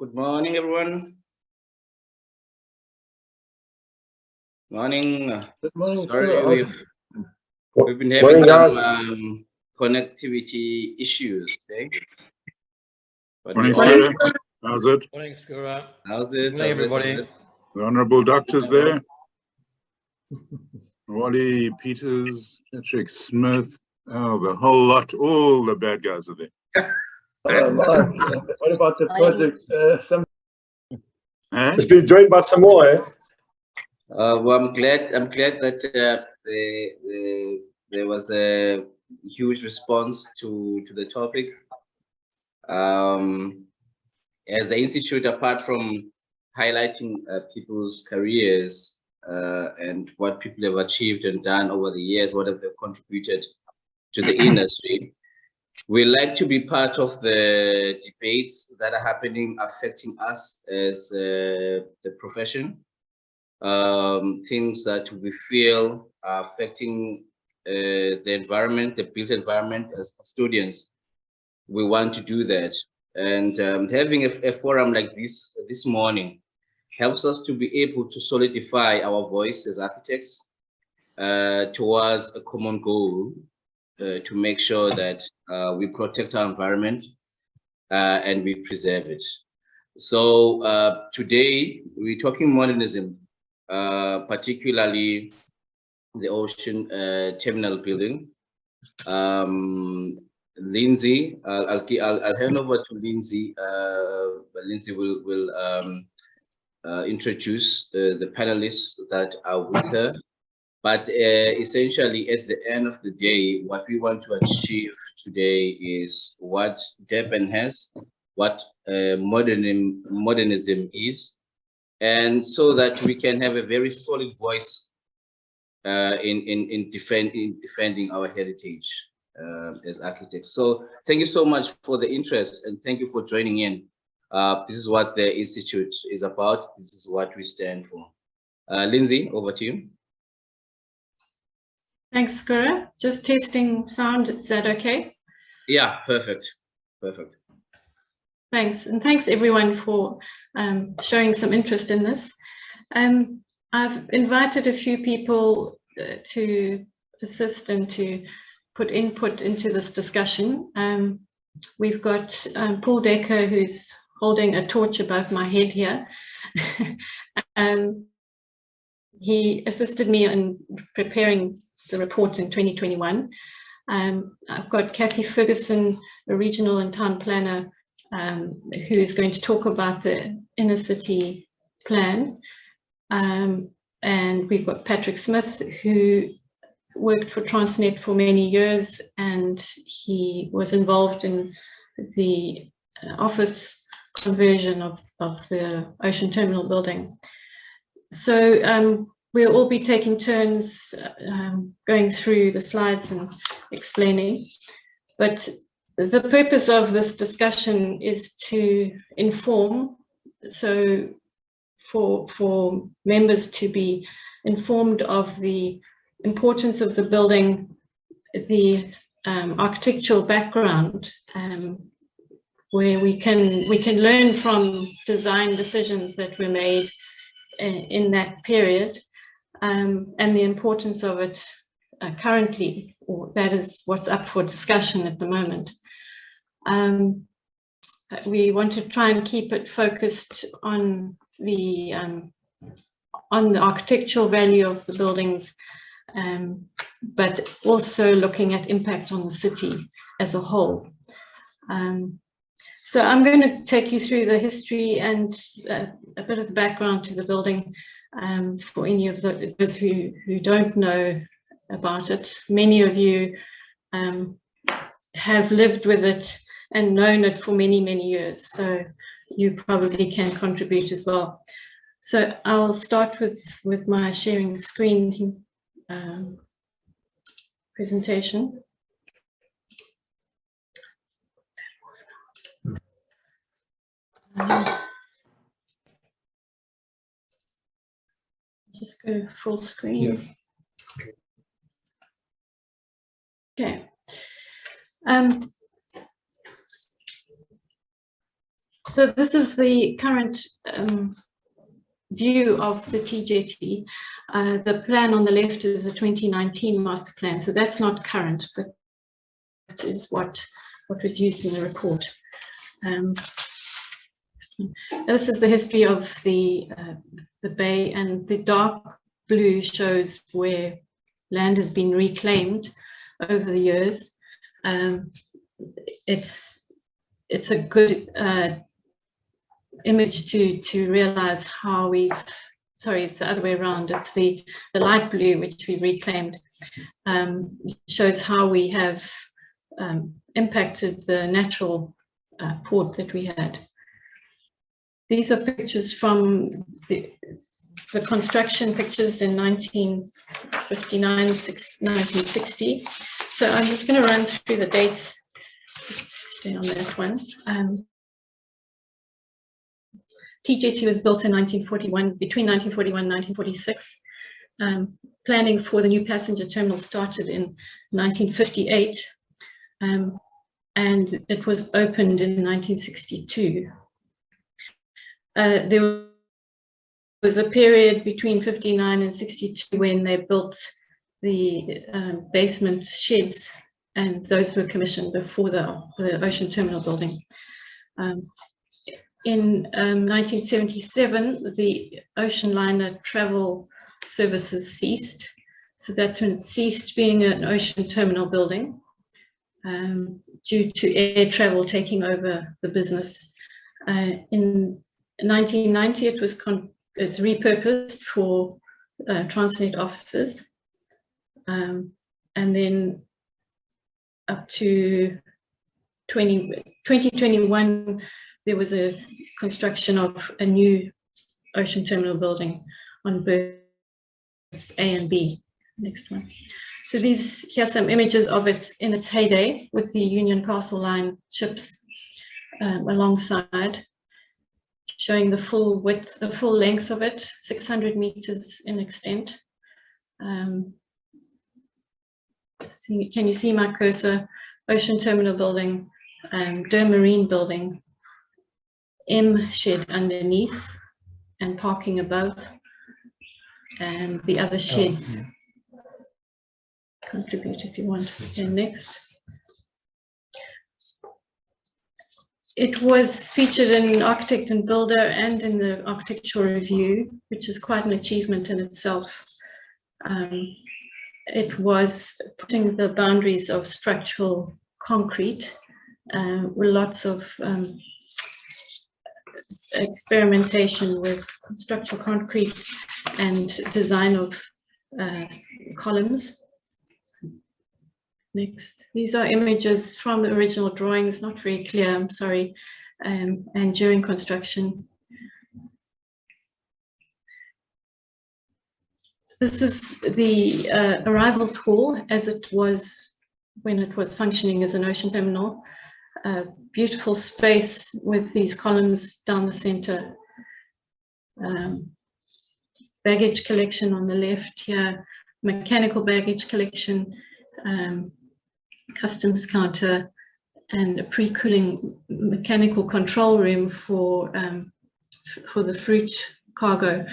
Good morning, everyone. Morning. Good morning. Sorry, we've been having some connectivity issues today. Morning, sir. How's it? Morning, Skura. How's it? Morning, everybody. The honourable doctors there. Wally, Peters, Patrick Smith, oh, the whole lot, all the bad guys are there. Mark, what about the project? Eh? It's been joined by some more, eh? Well, I'm glad that there was a huge response to the topic. As the institute, apart from highlighting people's careers and what people have achieved and done over the years, what have they contributed to the industry, we like to be part of the debates that are happening, affecting us as the profession. Things that we feel are affecting the environment, the built environment as custodians. We want to do that. And having a forum like this morning helps us to be able to solidify our voice as architects towards a common goal to make sure that we protect our environment and we preserve it. So today we're talking modernism, particularly the ocean terminal building. Lindsay, I'll hand over to Lindsay. Lindsay will introduce the panelists that are with her. But essentially, at the end of the day, what we want to achieve today is what Durban has, what modernism is, and so that we can have a very solid voice in defending our heritage as architects. So thank you so much for the interest, and thank you for joining in. This is what the Institute is about. This is what we stand for. Lindsay, over to you. Thanks, Skura. Just testing sound. Is that okay? Yeah, perfect. Perfect. Thanks. And thanks everyone for showing some interest in this. I've invited a few people to assist and to put input into this discussion. We've got Paul Decker, who's holding a torch above my head here. He assisted me in preparing the report in 2021. I've got Kathy Ferguson, a regional and town planner, who is going to talk about the inner city plan. And we've got Patrick Smith, who worked for Transnet for many years, and he was involved in the office conversion of the ocean terminal building. So we'll all be taking turns going through the slides and explaining. But the purpose of this discussion is to inform, so for members to be informed of the importance of the building, the architectural background, where we can learn from design decisions that were made in that period, and the importance of it currently, or that is what's up for discussion at the moment. We want to try and keep it focused on the architectural value of the buildings, but also looking at impact on the city as a whole. So I'm going to take you through the history and a bit of the background to the building for any of those who don't know about it. Many of you have lived with it and known it for many, many years, so you probably can contribute as well. So I'll start with my sharing screen presentation. Just go full screen. Yeah. Okay. So this is the current view of the TJT. The plan on the left is the 2019 master plan, so that's not current, but that is what was used in the report. This is the history of the bay, and the dark blue shows where land has been reclaimed over the years. It's a good image to realize how we've, sorry, it's the other way around. It's the light blue, which we reclaimed, shows how we have impacted the natural port that we had. These are pictures from the construction pictures in 1959, 1960. So I'm just going to run through the dates. Stay on that one. TJT was built in 1941, between 1941 and 1946. Planning for the new passenger terminal started in 1958, and it was opened in 1962. There was a period between 59 and 62 when they built the basement sheds, and those were commissioned before the ocean terminal building. In 1977, the ocean liner travel services ceased. So that's when it ceased being an ocean terminal building due to air travel taking over the business. In 1990, it was repurposed for Transnet offices. And then up to 2021, there was a construction of a new ocean terminal building on berths A and B. Next one. So here are some images of it in its heyday with the Union Castle Line ships alongside, showing the full width, the full length of it, 600 meters in extent. Can you see my cursor? Ocean terminal building, Der Marine building, M shed underneath, and parking above, and the other sheds. Contribute if you want. Okay, next. It was featured in Architect and Builder and in the Architectural Review, which is quite an achievement in itself. It was pushing the boundaries of structural concrete with lots of experimentation with structural concrete and design of columns. Next, these are images from the original drawings, not very clear, I'm sorry, and during construction. This is the arrivals hall as it was when it was functioning as an ocean terminal. Beautiful space with these columns down the center. Baggage collection on the left here, mechanical baggage collection, customs counter, and a pre-cooling mechanical control room for the fruit cargo.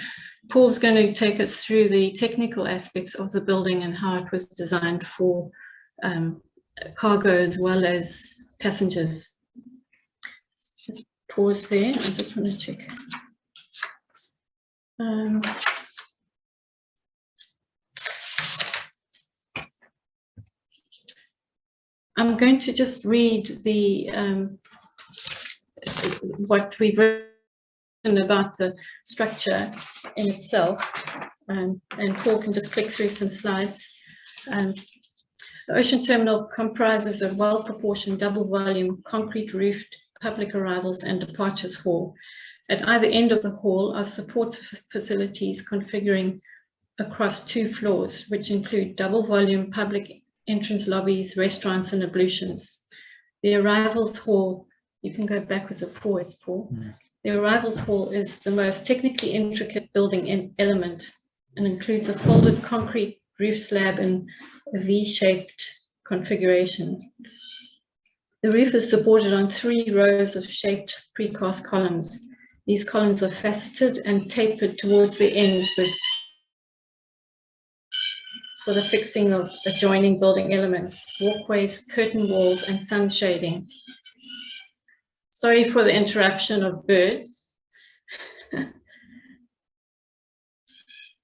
Paul's going to take us through the technical aspects of the building and how it was designed for cargo as well as passengers. Just pause there. I just want to check. I'm going to just read the what we've written about the structure in itself, and Paul can just click through some slides. The ocean terminal comprises a well-proportioned double-volume, concrete-roofed public arrivals and departures hall. At either end of the hall are support facilities configuring across 2 floors, which include double-volume public entrance lobbies, restaurants, and ablutions. The arrivals hall, you can go backwards or forwards, Paul. Yeah. The arrivals hall is the most technically intricate building element and includes a folded concrete roof slab in a V-shaped configuration. The roof is supported on 3 rows of shaped precast columns. These columns are faceted and tapered towards the ends for the fixing of adjoining building elements, walkways, curtain walls, and sun shading. Sorry for the interruption of birds.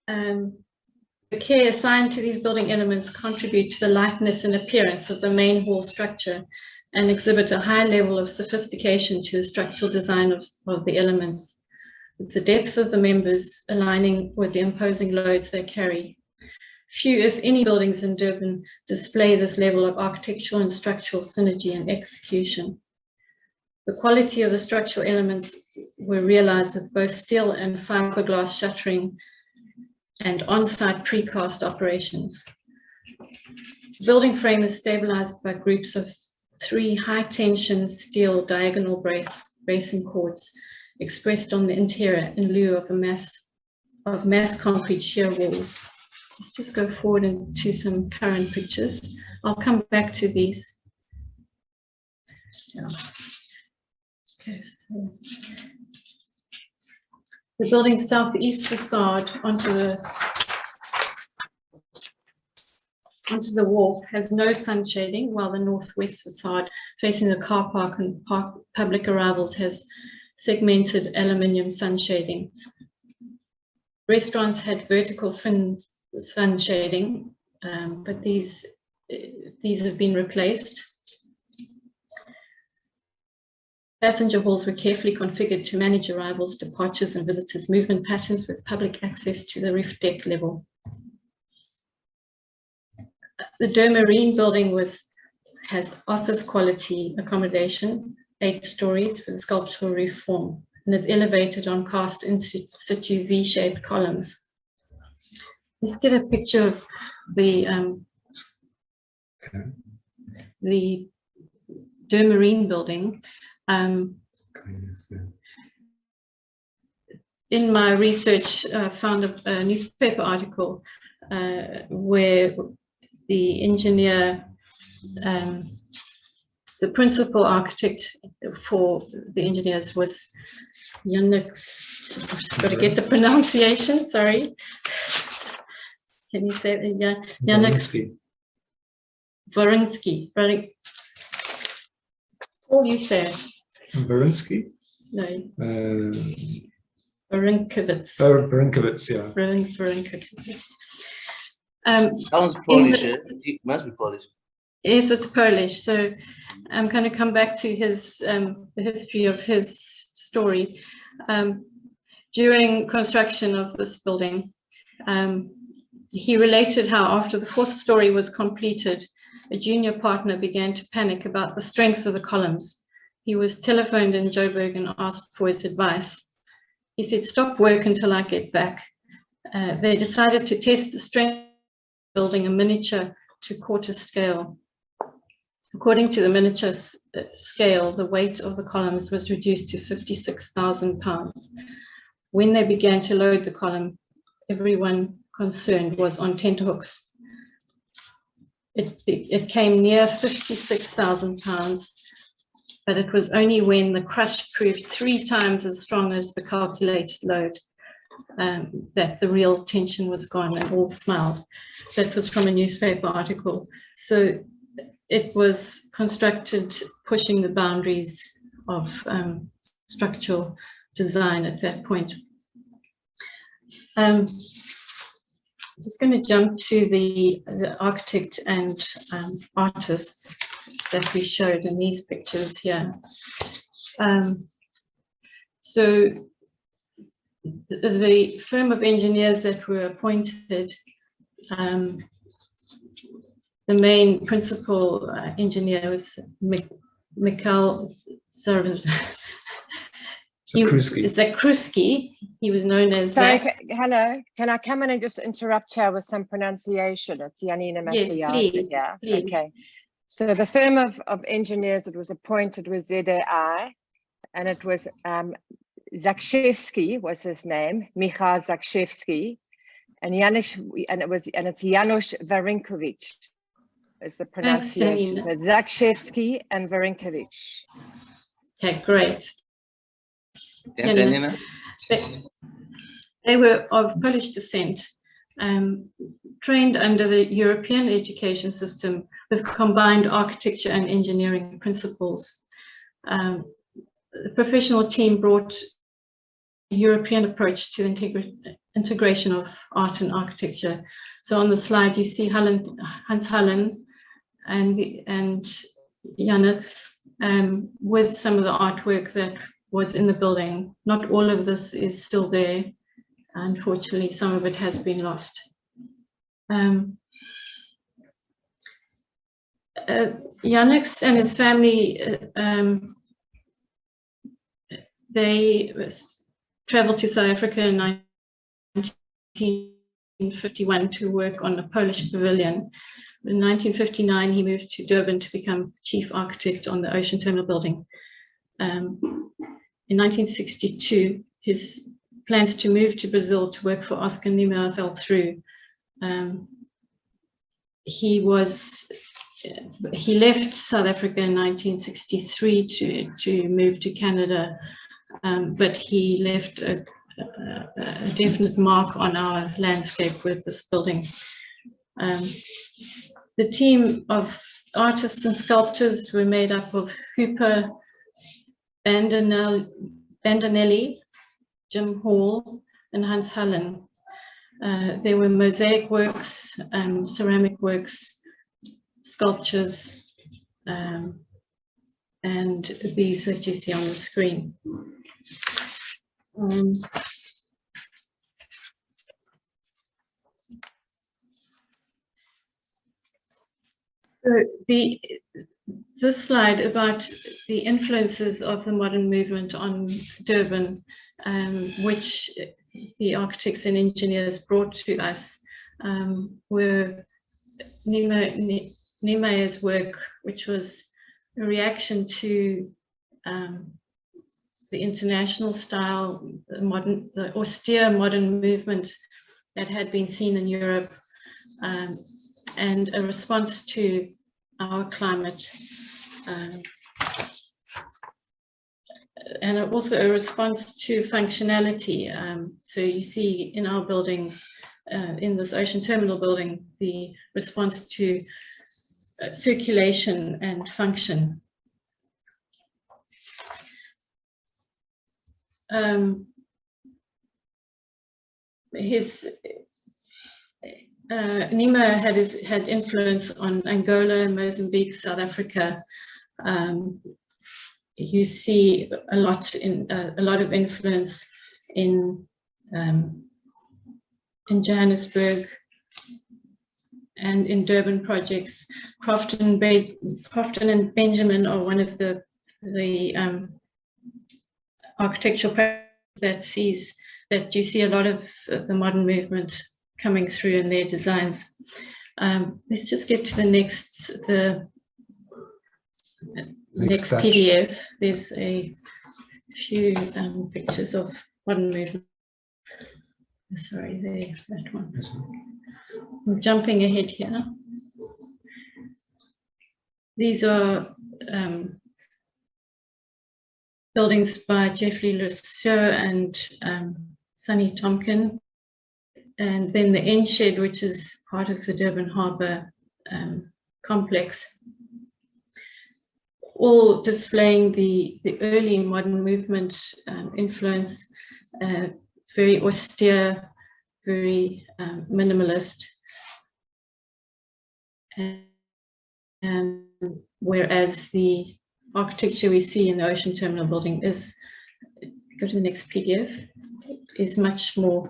The care assigned to these building elements contribute to the lightness and appearance of the main hall structure and exhibit a high level of sophistication to the structural design of the elements, with the depth of the members aligning with the imposing loads they carry. Few, if any, buildings in Durban display this level of architectural and structural synergy and execution. The quality of the structural elements were realized with both steel and fiberglass shuttering and on-site precast operations. The building frame is stabilized by groups of 3 high-tension steel diagonal bracing cords expressed on the interior in lieu of mass concrete shear walls. Let's just go forward into some current pictures. I'll come back to these. Yeah. Okay, so the building's southeast facade onto the wall has no sun shading, while the northwest facade facing the car park and public arrivals has segmented aluminium sun shading. Restaurants had vertical fin sun shading, but these have been replaced. Passenger halls were carefully configured to manage arrivals, departures, and visitors' movement patterns with public access to the roof deck level. The De Marine building has office quality accommodation, 8 stories with a sculptural roof form, and is elevated on cast in situ V-shaped columns. Let's get a picture of the De Marine building. In my research, I found a newspaper article where the engineer, the principal architect for the engineers was Yannick, I've just got to get the pronunciation, sorry. Can you say it? Yeah, Yannick Varinsky. All you say. Varinsky? No. Varinkovits. Oh, Varinkovits, yeah. Varinkovits. Sounds Polish. It must be Polish. Yes, it's Polish. So I'm going to come back to his the history of his story. During construction of this building, he related how after the 4th story was completed, a junior partner began to panic about the strength of the columns. He was telephoned in Joburg and asked for his advice. He said, "Stop work until I get back." They decided to test the strength of building a miniature to quarter scale. According to the miniature scale, the weight of the columns was reduced to 56,000 pounds. When they began to load the column, everyone concerned was on tenterhooks. It came near 56,000 pounds, but it was only when the crush proved 3 times as strong as the calculated load that the real tension was gone and all smiled. That was from a newspaper article. So it was constructed pushing the boundaries of structural design at that point. I'm just going to jump to the architect and artists that we showed in these pictures here. So the firm of engineers that were appointed, the main principal engineer was Mikhail Zakruski. He was known as Sorry, Zak. hello. Can I come in and just interrupt here with some pronunciation? It's Janina Masiaki. Yes, please, Yeah, please. okay. So the firm of engineers that was appointed was ZAI, and it was Zakrzewski was his name, Michał Zakrzewski, and it's Janusz Warinkovich. is the pronunciation. So Zakrzewski and Warinkiewicz. Okay, great. Yes, Janina. Janina? They were of Polish descent, trained under the European education system with combined architecture and engineering principles. The professional team brought a European approach to integration of art and architecture. So on the slide, you see Hans Hallen and Janux with some of the artwork that was in the building. Not all of this is still there. Unfortunately, some of it has been lost. Janux and his family, they traveled to South Africa in 1951 to work on a Polish pavilion. In 1959, he moved to Durban to become chief architect on the Ocean Terminal building. In 1962, his plans to move to Brazil to work for Oscar Niemeyer fell through. He left South Africa in 1963 to move to Canada, but he left a definite mark on our landscape with this building. The team of artists and sculptors were made up of Hooper Bandanelli, Jim Hall, and Hans Hallen. There were mosaic works, ceramic works, sculptures, and these that you see on the screen. So this slide about the influences of the modern movement on Durban, which the architects and engineers brought to us, were Niemeyer's work, which was a reaction to the international style, the austere modern movement that had been seen in Europe, and a response to our climate, and also a response to functionality. So you see in our buildings, in this Ocean Terminal building, the response to circulation and function. Niemeyer had influence on Angola, Mozambique, South Africa. You see a lot of influence in Johannesburg and in Durban projects. Crofton and Benjamin are one of the architectural practices that you see a lot of the modern movement coming through in their designs. Let's just get to the next PDF. There's a few pictures of modern movement. Sorry, that one. I'm jumping ahead here. These are buildings by Jeffrey Lucieux and Sonny Tomkin. And then the End Shed, which is part of the Durban Harbour complex, all displaying the early modern movement influence, very austere, very minimalist. And whereas the architecture we see in the Ocean Terminal building is, go to the next PDF, is much more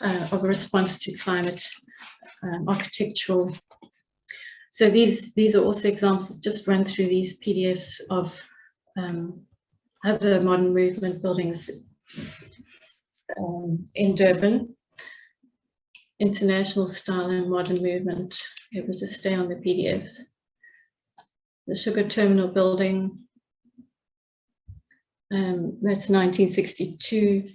of a response to climate, architectural. So these are also examples, just run through these PDFs of other modern movement buildings in Durban, international style and modern movement. Okay, we'll just stay on the PDF. The Sugar Terminal building, that's 1962.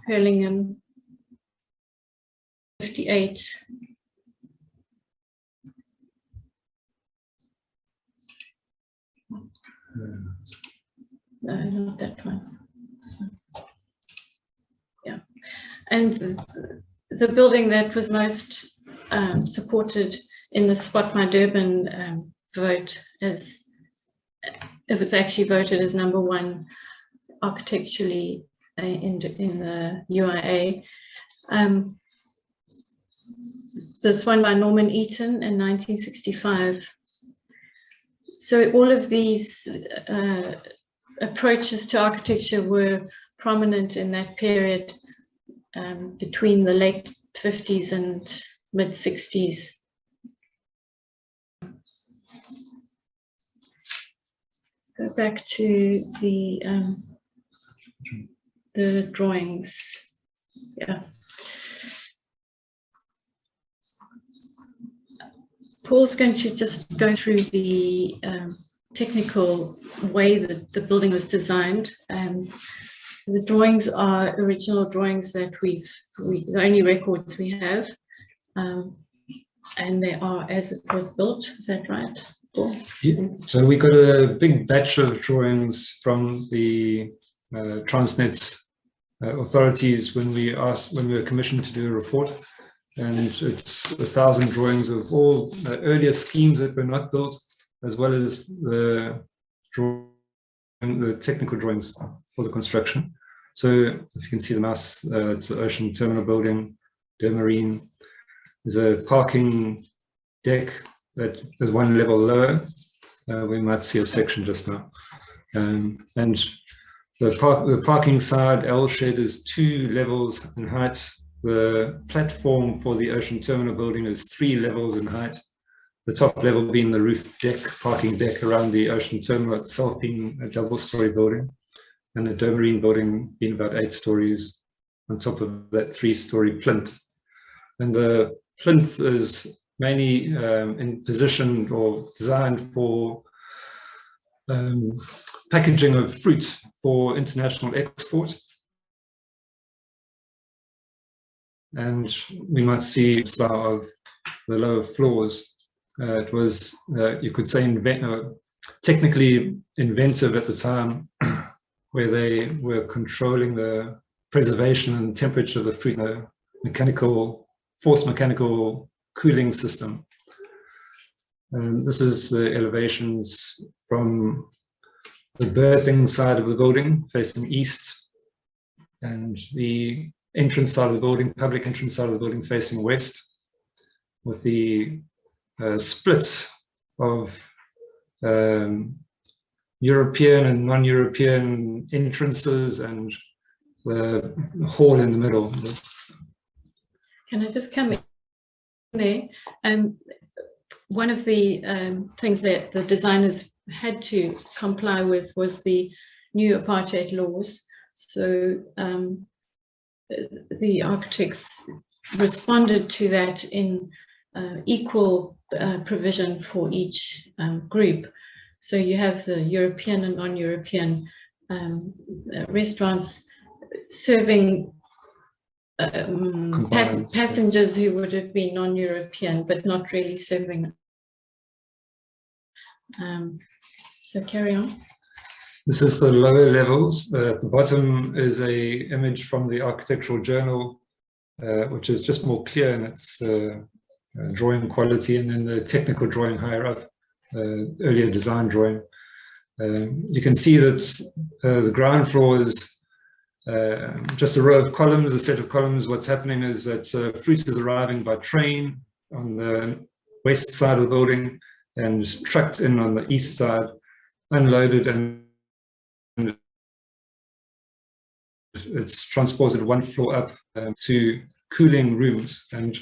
Hurlingham, 1958. No, not that one. So, yeah, and the building that was most supported in the Spot My Durban vote, as it was actually voted as #1 architecturally in the UIA. This one by Norman Eaton in 1965. So all of these approaches to architecture were prominent in that period between the late 50s and mid 60s. Go back to the drawings. Yeah. Paul's going to just go through the technical way that the building was designed. The drawings are original drawings that the only records we have, and they are as it was built. Is that right, Paul? Yeah. So we got a big batch of drawings from the Transnet authorities when we were commissioned to do a report. And it's 1,000 drawings of all the earlier schemes that were not built, as well as the technical drawings for the construction. So if you can see the mouse, it's the Ocean Terminal Building, Marine. There's a parking deck that is one level lower. We might see a section just now. And the parking side L shed is 2 levels in height. The platform for the Ocean Terminal Building is 3 levels in height. The top level being the roof deck, parking deck around the Ocean Terminal itself being a double-story building, and the Marine building being about 8 stories on top of that 3-story plinth. And the plinth is mainly positioned or designed for packaging of fruit for international export. And we might see a style of the lower floors. It was, you could say, technically inventive at the time, where they were controlling the preservation and temperature of the fruit, the forced mechanical cooling system. And this is the elevations from the berthing side of the building facing east, and the entrance side of the building, public entrance side of the building facing west, with the split of European and non-European entrances and the hall in the middle. Can I just come in there? One of the things that the designers had to comply with was the new apartheid laws. So the architects responded to that in equal provision for each group. So you have the European and non-European restaurants serving passengers who would have been non-European, but not really serving. So carry on. This is the lower levels. At the bottom is an image from the Architectural Journal, which is just more clear in its drawing quality, and then the technical drawing higher up, earlier design drawing. You can see that the ground floor is just a row of columns, a set of columns. What's happening is that fruit is arriving by train on the west side of the building and trucked in on the east side, unloaded, and it's transported 1 floor up to cooling rooms. And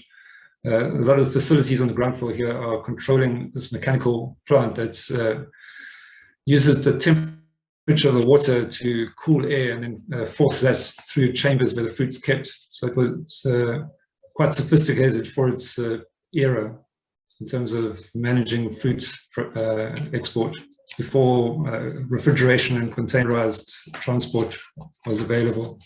a lot of the facilities on the ground floor here are controlling this mechanical plant that uses the temperature of the water to cool air and then force that through chambers where the fruit's kept. So it was quite sophisticated for its era in terms of managing fruit export before refrigeration and containerized transport was available.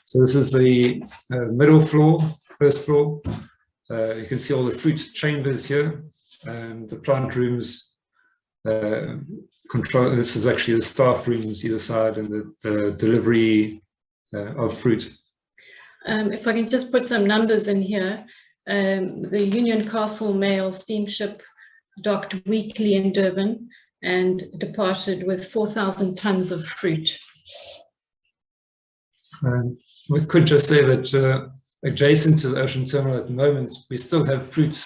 So this is the middle floor first floor. You can see all the fruit chambers here, and the plant rooms. Control. This is actually the staff rooms either side, and the delivery of fruit. If I can just put some numbers in here, the Union Castle Mail steamship docked weekly in Durban and departed with 4,000 tons of fruit. We could just say that adjacent to the ocean terminal at the moment, we still have fruit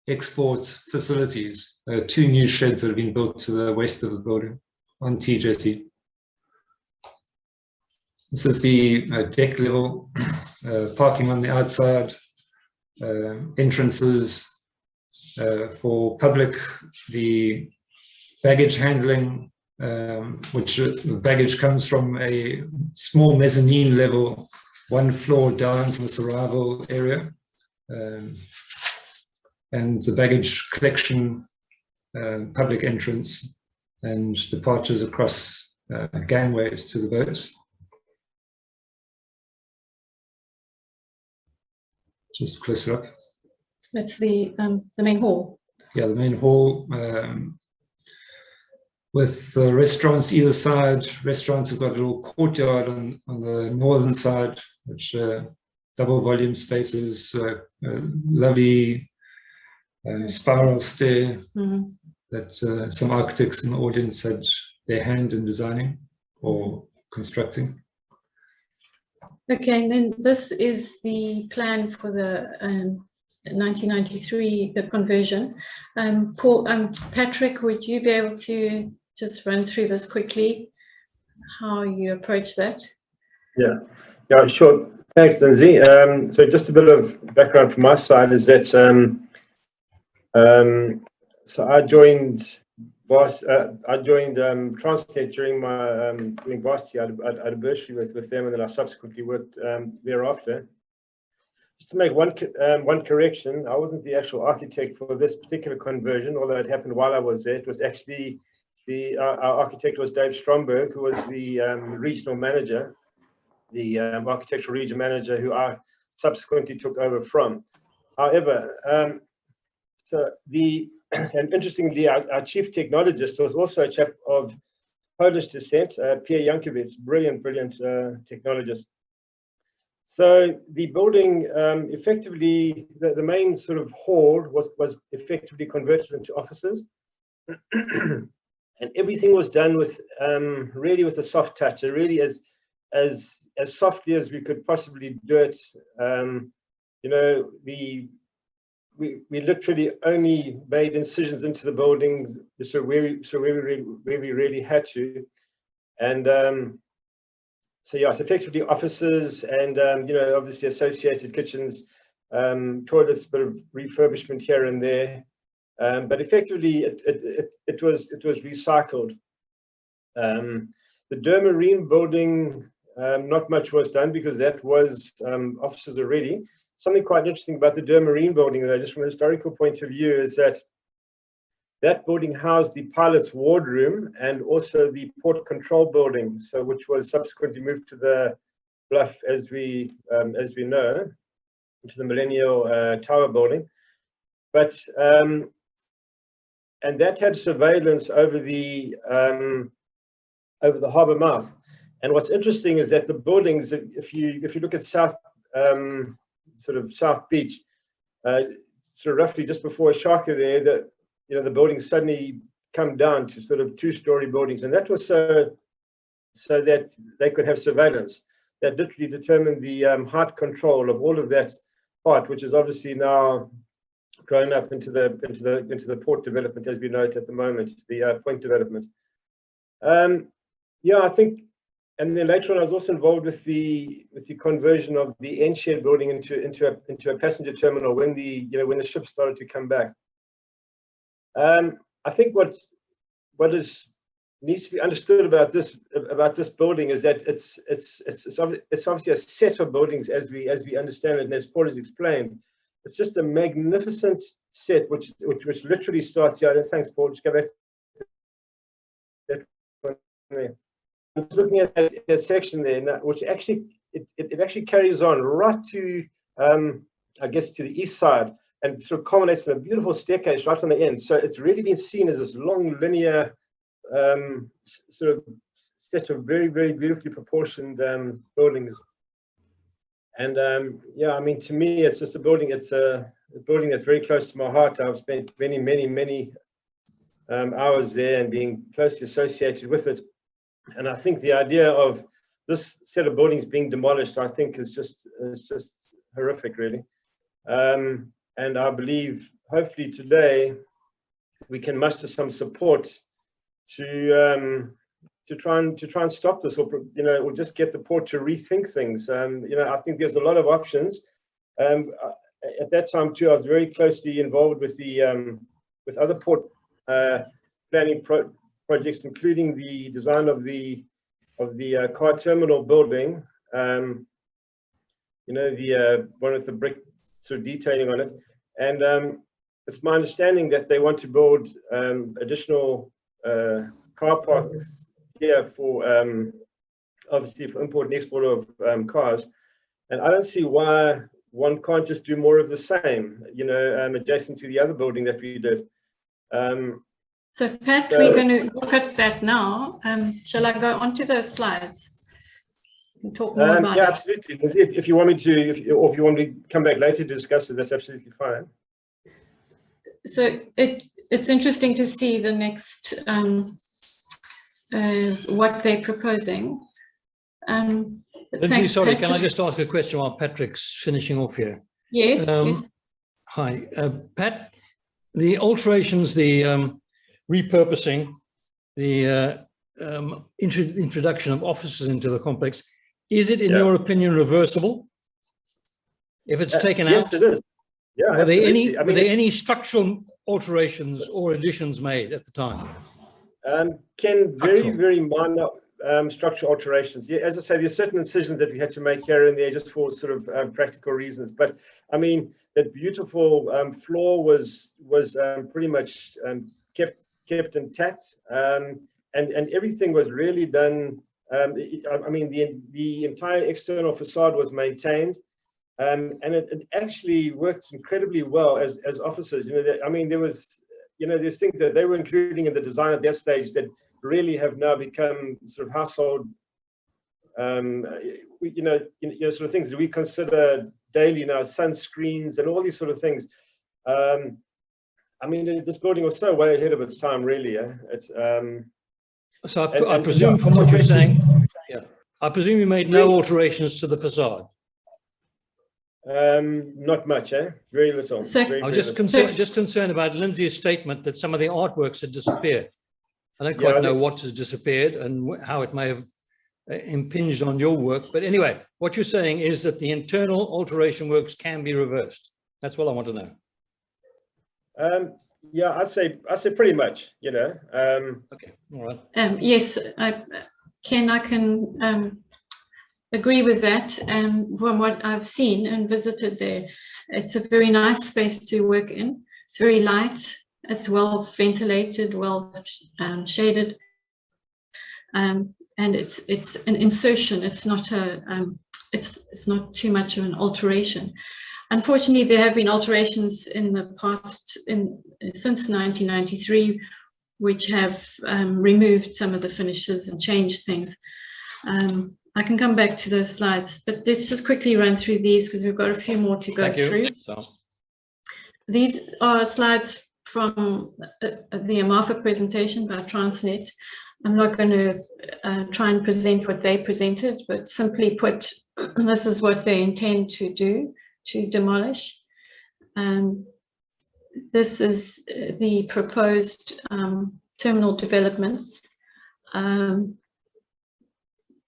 export facilities, 2 new sheds that have been built to the west of the building on T jetty. This is the deck level, parking on the outside, entrances for public, the baggage handling, which the baggage comes from a small mezzanine level, 1 floor down from this arrival area. And the baggage collection, public entrance, and departures across gangways to the boats. Just closer up. That's the main hall. Yeah, the main hall with restaurants either side. Restaurants have got a little courtyard on the northern side, which double volume spaces, lovely spiral stair that some architects in the audience had their hand in designing or constructing. Okay, and then this is the plan for the 1993 conversion. Patrick, would you be able to just run through this quickly, how you approach that? Yeah, sure. Thanks, Lindsay. So just a bit of background from my side is that so I joined Transnet during my university. I had a bursary with them, and then I subsequently worked thereafter. Just to make one correction, I wasn't the actual architect for this particular conversion, although it happened while I was there. It was actually our architect was Dave Stromberg, who was the regional manager, the architectural region manager, who I subsequently took over from. However, and interestingly, our chief technologist was also a chap of Polish descent, Pierre Jankiewicz, brilliant technologist. So the building, effectively, the main sort of hall was effectively converted into offices, and everything was done with really with a soft touch, really as softly as we could possibly do it. You know, we literally only made incisions into the buildings so where we really had to, and so yeah, it's effectively offices and you know, obviously associated kitchens, toilets, bit of refurbishment here and there, but effectively it was recycled. The Dermarine building, not much was done because that was offices already. Something quite interesting about the Dermarine building, though, just from a historical point of view, is that that building housed the pilot's wardroom and also the port control building, so which was subsequently moved to the bluff, as we know, into the Millennial Tower building. But and that had surveillance over the harbour mouth. And what's interesting is that the buildings, if you look at South Beach, sort of roughly just before Shaka there, that you know the buildings suddenly come down to sort of 2-story buildings, and that was so that they could have surveillance. That literally determined the height control of all of that part, which is obviously now grown up into the port development as we know it at the moment, the point development. Yeah, I think. And then later on, I was also involved with the conversion of the end shed building into a passenger terminal when the ships started to come back. I think what needs to be understood about this building is that it's obviously a set of buildings as we understand it, and as Paul has explained, it's just a magnificent set which literally starts here. Thanks, Paul. Just go back to that one there. I'm looking at that section there, which actually it actually carries on right to I guess, to the east side, and sort of culminates in a beautiful staircase right on the end. So it's really been seen as this long linear sort of set of very, very beautifully proportioned buildings. And yeah, I mean, to me, it's just a building. It's a building that's very close to my heart. I've spent many, many, many hours there and being closely associated with it. And I think the idea of this set of buildings being demolished, I think, is just horrific, really. And I believe, hopefully today, we can muster some support to try and stop this, or or just get the port to rethink things. I think there's a lot of options. At that time too, I was very closely involved with the with other port planning projects, including the design of the car terminal building. The one with the brick sort of detailing on it, and it's my understanding that they want to build additional car parks here for obviously for import and export of cars, and I don't see why one can't just do more of the same, adjacent to the other building that we did. So Pat, we're going to look at that now. Shall I go on to those slides and talk more about yeah, it? absolutely. If you want me to, or if you want me to come back later to discuss it, that's absolutely fine. So it's interesting to see the next what they're proposing. Lindsay, sorry, can I just ask a question while Patrick's finishing off here? Yes. Yes. Hi, Pat. The alterations, the repurposing, the introduction of offices into the complex, is it, in your opinion, reversible? If it's taken out? Yes, it is. Yeah. Were there any structural alterations or additions made at the time? Ken, very minor structural alterations. Yeah, as I say, there's certain incisions that we had to make here and there just for sort of practical reasons. But I mean, that beautiful floor was pretty much kept intact, and everything was really done. I mean, the entire external facade was maintained, and it actually worked incredibly well as offices. I mean, there was, there's things that they were including in the design at that stage that really have now become sort of household, sort of things that we consider daily now, sunscreens and all these sort of things. I mean, this building was so way ahead of its time, really. So I presume from what you're saying, I presume you made no alterations to the facade. Not much, very little. So, very, I was very just concerned about Lindsay's statement that some of the artworks had disappeared. I don't quite know what has disappeared and how it may have impinged on your work. But anyway, what you're saying is that the internal alteration works can be reversed. That's what I want to know. Yeah, I say pretty much. Okay, all right. yes, I can agree with that. And from what I've seen and visited there, it's a very nice space to work in. It's very light. It's well ventilated, well shaded, and it's an insertion. It's not it's not too much of an alteration. Unfortunately, there have been alterations in the past, since 1993, which have removed some of the finishes and changed things. I can come back to those slides, but let's just quickly run through these because we've got a few more to go through. These are slides from the AMAFA presentation by Transnet. I'm not going to try and present what they presented, but simply put, this is what they intend to do, to demolish. This is the proposed terminal developments. I'm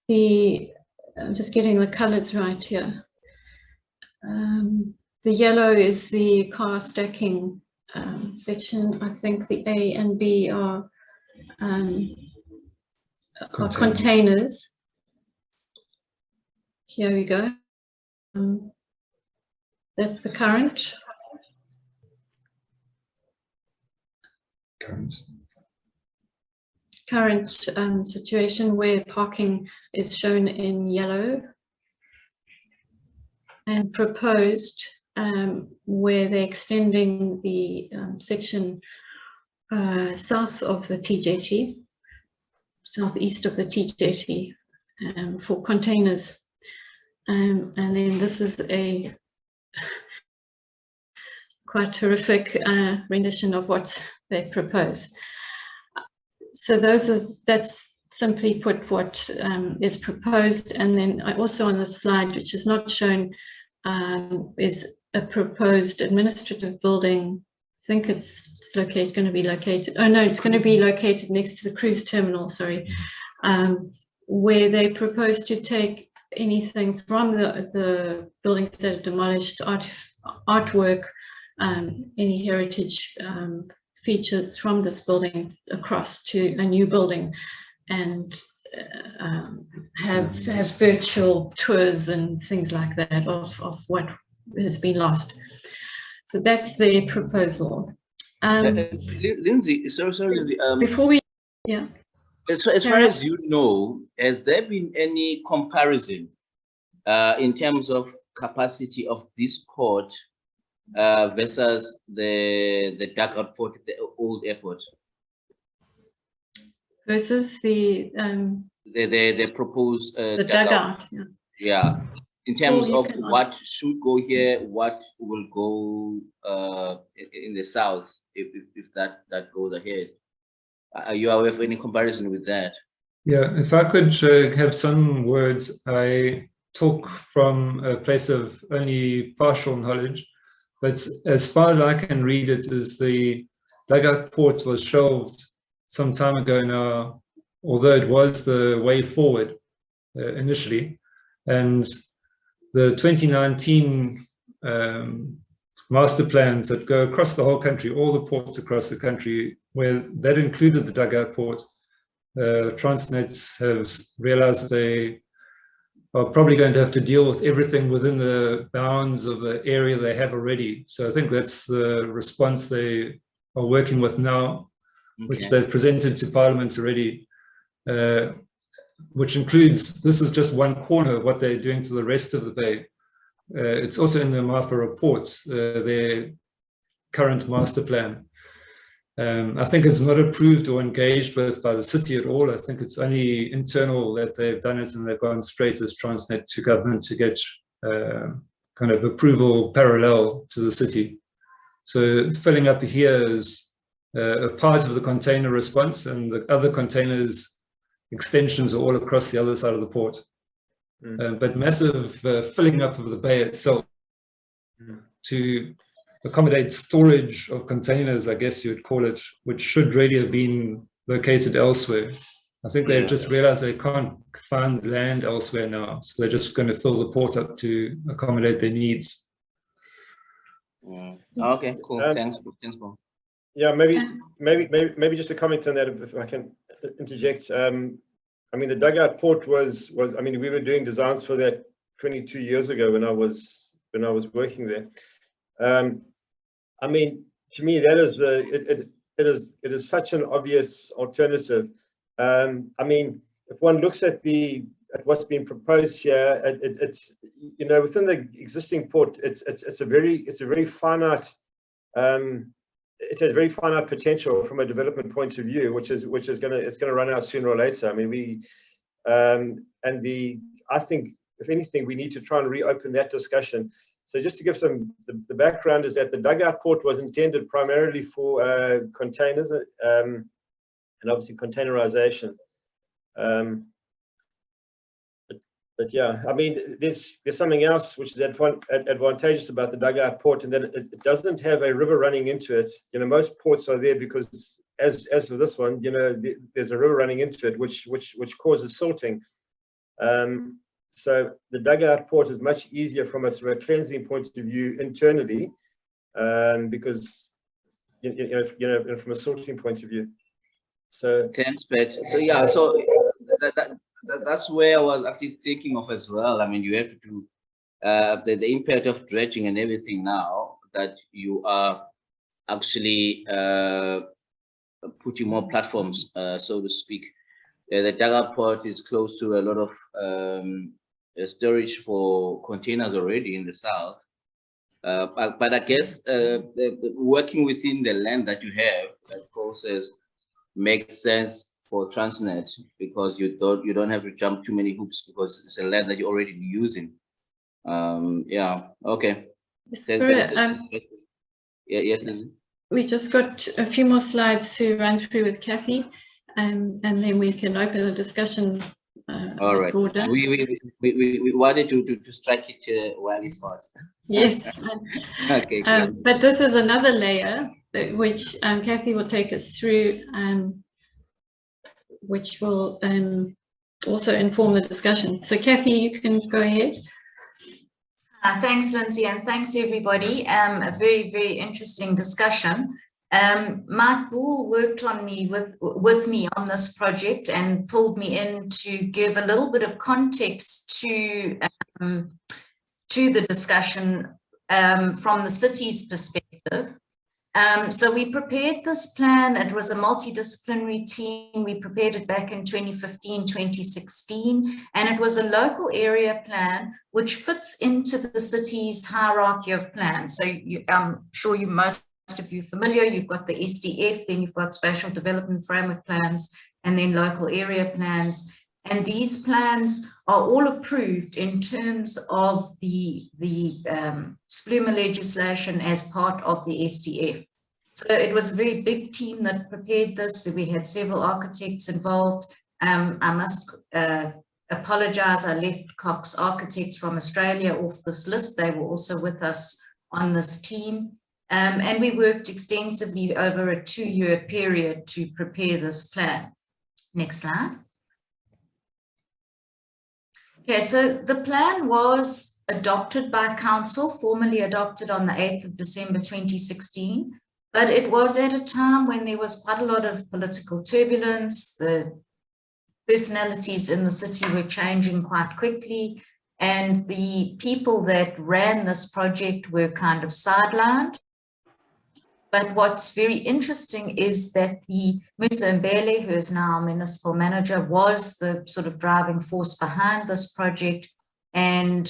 just getting the colors right here. The yellow is the car stacking section. I think the A and B are containers. Here we go. That's the current. Current situation where parking is shown in yellow, and proposed where they're extending the section south of the T jetty, southeast of the T jetty, for containers. And then this is a quite horrific rendition of what they propose. So that's simply put what is proposed. And then also on the slide, which is not shown, is a proposed administrative building. I think it's going to be located, oh no, it's going to be located next to the cruise terminal, sorry, where they propose to take anything from the buildings that are demolished, artwork, any heritage features from this building across to a new building, and have virtual tours and things like that of what has been lost. So that's their proposal. Lindsay, sorry, Lindsay. Before we, yeah. As far as you know, has there been any comparison in terms of capacity of this port versus the dugout port, the old airport? Versus the proposed the dugout. Yeah. In terms of what should go here, what will go in the south if that goes ahead. Are you aware of any comparison with that? Yeah, if I could have some words, I talk from a place of only partial knowledge, but as far as I can read it, is the dugout port was shelved some time ago now, although it was the way forward initially. And the 2019 master plans that go across the whole country, all the ports across the country, where that included the dugout port, Transnet has realized they are probably going to have to deal with everything within the bounds of the area they have already. So I think that's the response they are working with now, which they've presented to Parliament already, which includes, this is just one corner of what they're doing to the rest of the bay. It's also in the MAFA reports, their current master plan. I think it's not approved or engaged with by the city at all. I think it's only internal that they've done it, and they've gone straight as Transnet to government to get kind of approval parallel to the city. So filling up here is a part of the container response, and the other containers extensions are all across the other side of the port. But massive filling up of the bay itself to accommodate storage of containers, I guess you would call it, which should really have been located elsewhere. I think they've just realized they can't find land elsewhere now, so they're just going to fill the port up to accommodate their needs. Okay, cool. Thanks, Paul. Yeah, maybe just a comment on that, if I can interject. I mean, the dugout port was I mean, we were doing designs for that 22 years ago when I was working there. I mean, to me, that is it is such an obvious alternative. I mean, if one looks at what's been proposed here, it's you know, within the existing port, it's a very finite. It has very finite potential from a development point of view, which is gonna run out sooner or later. I mean, I think if anything, we need to try and reopen that discussion. So just to give the background is that the dugout port was intended primarily for containers and obviously containerization. But yeah, I mean, there's something else which is advantageous about the dugout port, and that it doesn't have a river running into it. You know, most ports are there because, as for this one, you know, there's a river running into it, which causes silting. So the dugout port is much easier from a cleansing point of view internally, because you know from a silting point of view. So thanks, Pat. So yeah, so that's where I was actually thinking of as well. I mean, you have to do the impact of dredging and everything now that you are actually putting more platforms, so to speak. The dugout port is close to a lot of storage for containers already in the south. But I guess working within the land that you have, that process makes sense for Transnet, because you don't have to jump too many hoops, because it's a land that you're already using. Yeah. Okay. Yes, Lizzie. We just got a few more slides to run through with Kathy, and then we can open a discussion. All right. Broader. We wanted to strike it while it's hot. Yes. Okay. But this is another layer which Kathy will take us through, which will also inform the discussion. So Kathy, you can go ahead. Thanks, Lindsay, and thanks everybody. A very, very interesting discussion. Mike Bull worked on me with me on this project and pulled me in to give a little bit of context to the discussion from the city's perspective. So we prepared this plan. It was a multidisciplinary team. We prepared it back in 2015, 2016, and it was a local area plan which fits into the city's hierarchy of plans. So I'm sure most of you are familiar. You've got the SDF, then you've got spatial development framework plans, and then local area plans. And these plans are all approved in terms of the SPLUMA legislation as part of the SDF. So it was a very big team that prepared this. We had several architects involved. I must apologize, I left Cox Architects from Australia off this list. They were also with us on this team. And we worked extensively over a 2-year period to prepare this plan. Next slide. Okay, so the plan was adopted by council, formally adopted on the 8th of December 2016, but it was at a time when there was quite a lot of political turbulence. The personalities in the city were changing quite quickly, and the people that ran this project were kind of sidelined. But what's very interesting is that the Musa Mbele, who is now our municipal manager, was the sort of driving force behind this project. And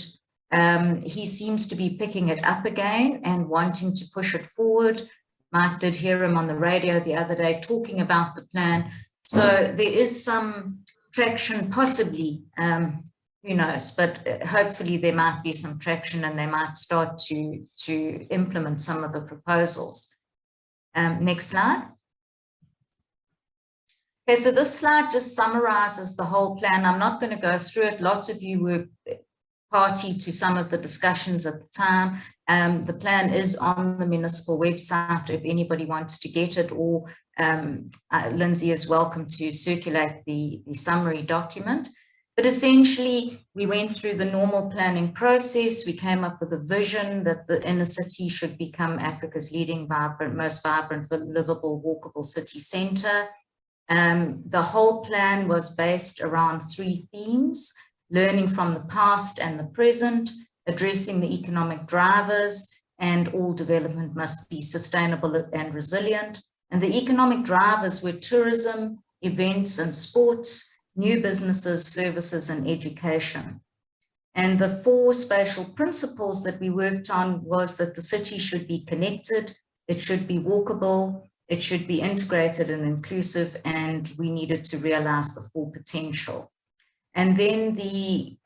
he seems to be picking it up again and wanting to push it forward. Mike did hear him on the radio the other day talking about the plan. So there is some traction possibly, who knows, but hopefully there might be some traction and they might start to implement some of the proposals. Next slide. Okay, so this slide just summarizes the whole plan. I'm not going to go through it. Lots of you were party to some of the discussions at the time. The plan is on the municipal website if anybody wants to get it, or Lindsay is welcome to circulate the summary document. But essentially, we went through the normal planning process. We came up with a vision that the inner city should become Africa's leading most vibrant, livable, walkable city centre. The whole plan was based around 3 themes: learning from the past and the present, addressing the economic drivers, and all development must be sustainable and resilient. And the economic drivers were tourism, events and sports, new businesses, services, and education. And the 4 spatial principles that we worked on was that the city should be connected, it should be walkable, it should be integrated and inclusive, and we needed to realize the full potential. And then the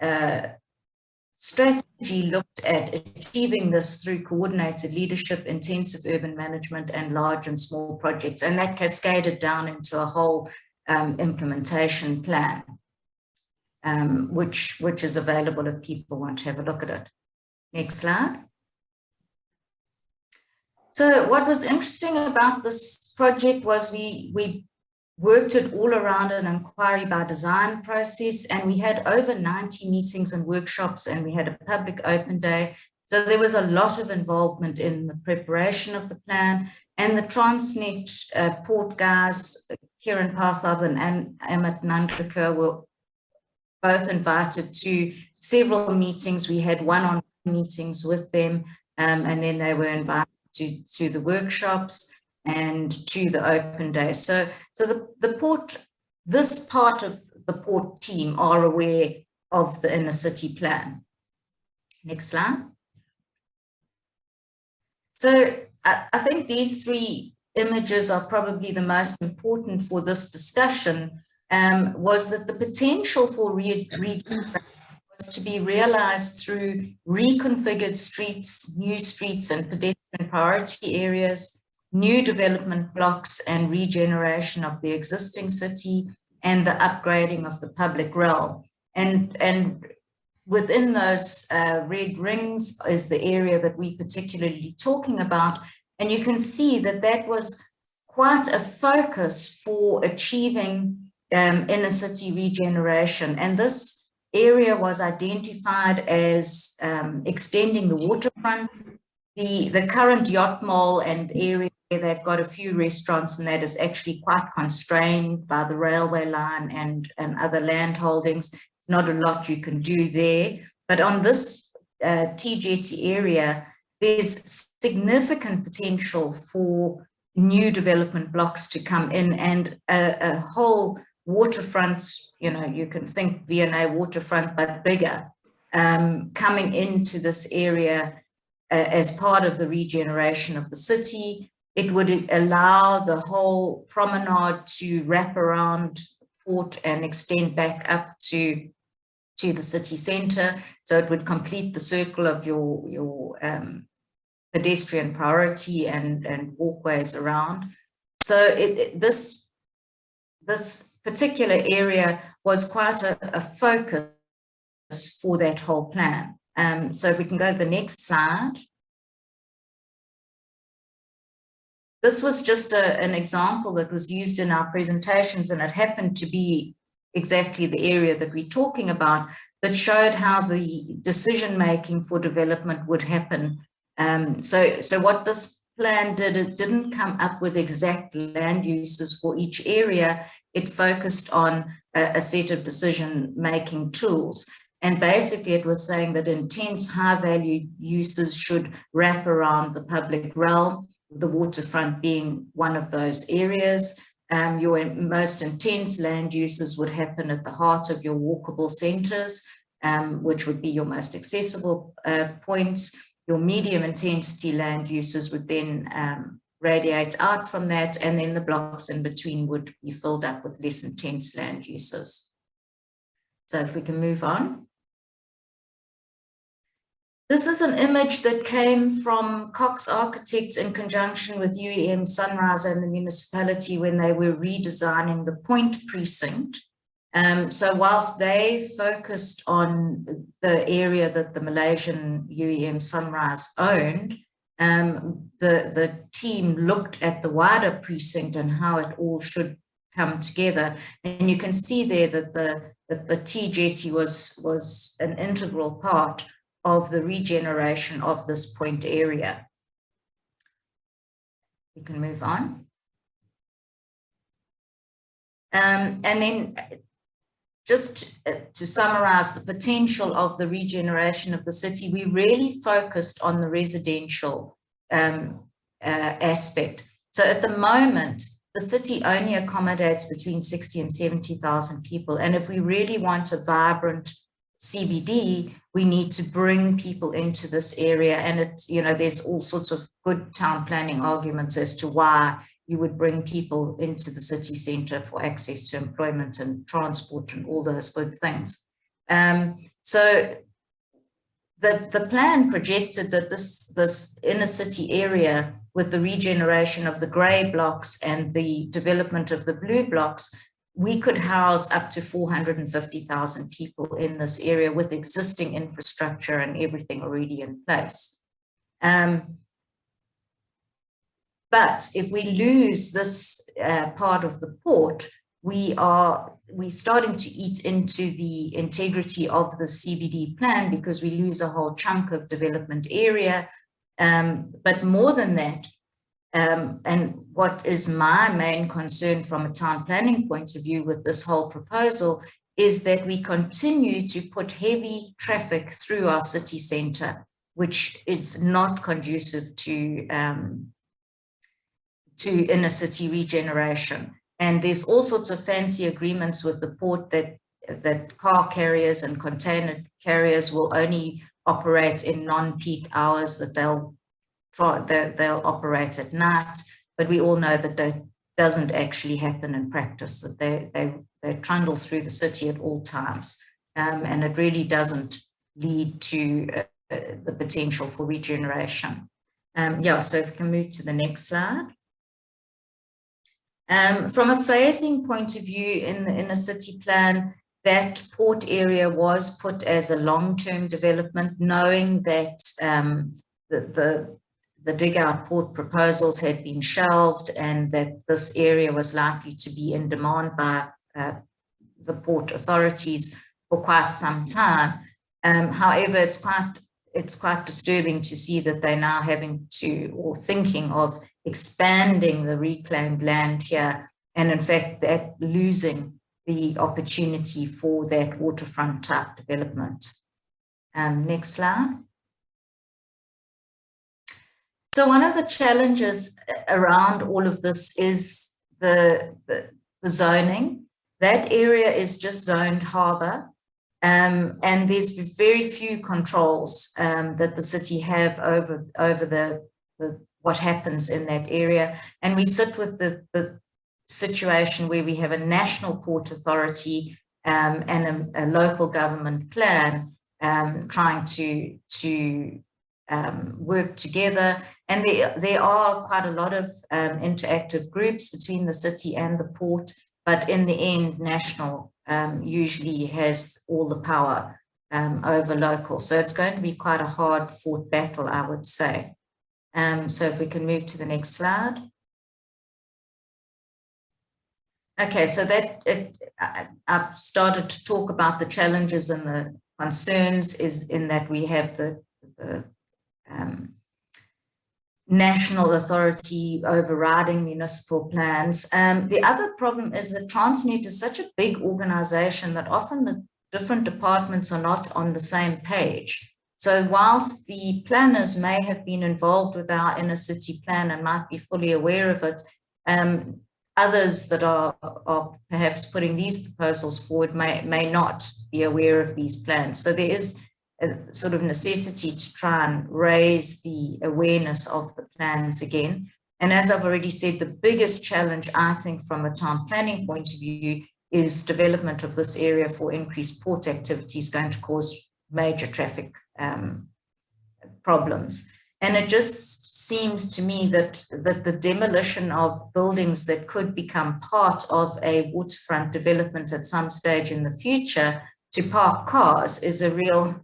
strategy looked at achieving this through coordinated leadership, intensive urban management, and large and small projects. And that cascaded down into a whole implementation plan, which is available if people want to have a look at it. Next slide. So what was interesting about this project was we worked it all around an inquiry by design process, and we had over 90 meetings and workshops, and we had a public open day. So there was a lot of involvement in the preparation of the plan, and the Transnet port guys, Kieran Parthab and Amit Nandakar, were both invited to several meetings. We had one-on-one meetings with them, and then they were invited to the workshops and to the open day. So the port, this part of the port team are aware of the inner city plan. Next slide. So I think these three images are probably the most important for this discussion, was that the potential for regeneration was to be realized through reconfigured streets, new streets and pedestrian priority areas, new development blocks and regeneration of the existing city, and the upgrading of the public realm. And within those red rings is the area that we're particularly talking about. And you can see that that was quite a focus for achieving inner city regeneration. And this area was identified as extending the waterfront, the current yacht mall and area where they've got a few restaurants, and that is actually quite constrained by the railway line and other land holdings. Not a lot you can do there, but on this T-jetty area, there's significant potential for new development blocks to come in, and a whole waterfront, you know, you can think V&A waterfront, but bigger, coming into this area as part of the regeneration of the city. It would allow the whole promenade to wrap around the port and extend back up to the city centre. So it would complete the circle of your pedestrian priority and walkways around. So this particular area was quite a focus for that whole plan. So if we can go to the next slide. This was just an example that was used in our presentations, and it happened to be exactly the area that we're talking about, that showed how the decision-making for development would happen. So what this plan did, it didn't come up with exact land uses for each area. It focused on a set of decision-making tools. And basically it was saying that intense high-value uses should wrap around the public realm, the waterfront being one of those areas. Your most intense land uses would happen at the heart of your walkable centres, which would be your most accessible points. Your medium intensity land uses would then radiate out from that, and then the blocks in between would be filled up with less intense land uses. So if we can move on. This is an image that came from Cox Architects in conjunction with UEM Sunrise and the municipality when they were redesigning the Point precinct. So whilst they focused on the area that the Malaysian UEM Sunrise owned, the team looked at the wider precinct and how it all should come together. And you can see there that the T-jetty was an integral part of the regeneration of this Point area. We can move on. And then just to summarize the potential of the regeneration of the city, we really focused on the residential aspect. So at the moment, the city only accommodates between 60 and 70,000 people. And if we really want a vibrant CBD, we need to bring people into this area. And it, you know, there's all sorts of good town planning arguments as to why you would bring people into the city centre for access to employment and transport and all those good things. So the plan projected that this inner city area, with the regeneration of the grey blocks and the development of the blue blocks, we could house up to 450,000 people in this area with existing infrastructure and everything already in place. But if we lose this part of the port, we're starting to eat into the integrity of the CBD plan, because we lose a whole chunk of development area. But more than that, and what is my main concern from a town planning point of view with this whole proposal is that we continue to put heavy traffic through our city centre, which is not conducive to inner city regeneration. And there's all sorts of fancy agreements with the port that car carriers and container carriers will only operate in non-peak hours, that they'll they'll operate at night, but we all know that that doesn't actually happen in practice, that they trundle through the city at all times, and it really doesn't lead to the potential for regeneration. Yeah, so if we can move to the next slide. From a phasing point of view in a city plan, that port area was put as a long-term development, knowing that the dig-out port proposals had been shelved and that this area was likely to be in demand by the port authorities for quite some time. However, it's quite disturbing to see that they're now having to, or thinking of, expanding the reclaimed land here, and in fact that losing the opportunity for that waterfront type development. Next slide. So one of the challenges around all of this is the zoning. That area is just zoned harbour, and there's very few controls that the city have over what happens in that area. And we sit with the situation where we have a national port authority and a local government plan trying to work together. And there are quite a lot of interactive groups between the city and the port, but in the end, national usually has all the power over local. So it's going to be quite a hard fought battle, I would say. So if we can move to the next slide. Okay, so I've started to talk about the challenges and the concerns is in that we have the national authority overriding municipal plans. The other problem is that Transnet is such a big organization that often the different departments are not on the same page. So whilst the planners may have been involved with our inner city plan and might be fully aware of it, others that are perhaps putting these proposals forward may not be aware of these plans. So there is a sort of necessity to try and raise the awareness of the plans again. And as I've already said, the biggest challenge, I think, from a town planning point of view is development of this area for increased port activity is going to cause major traffic problems. And it just seems to me that the demolition of buildings that could become part of a waterfront development at some stage in the future to park cars is a real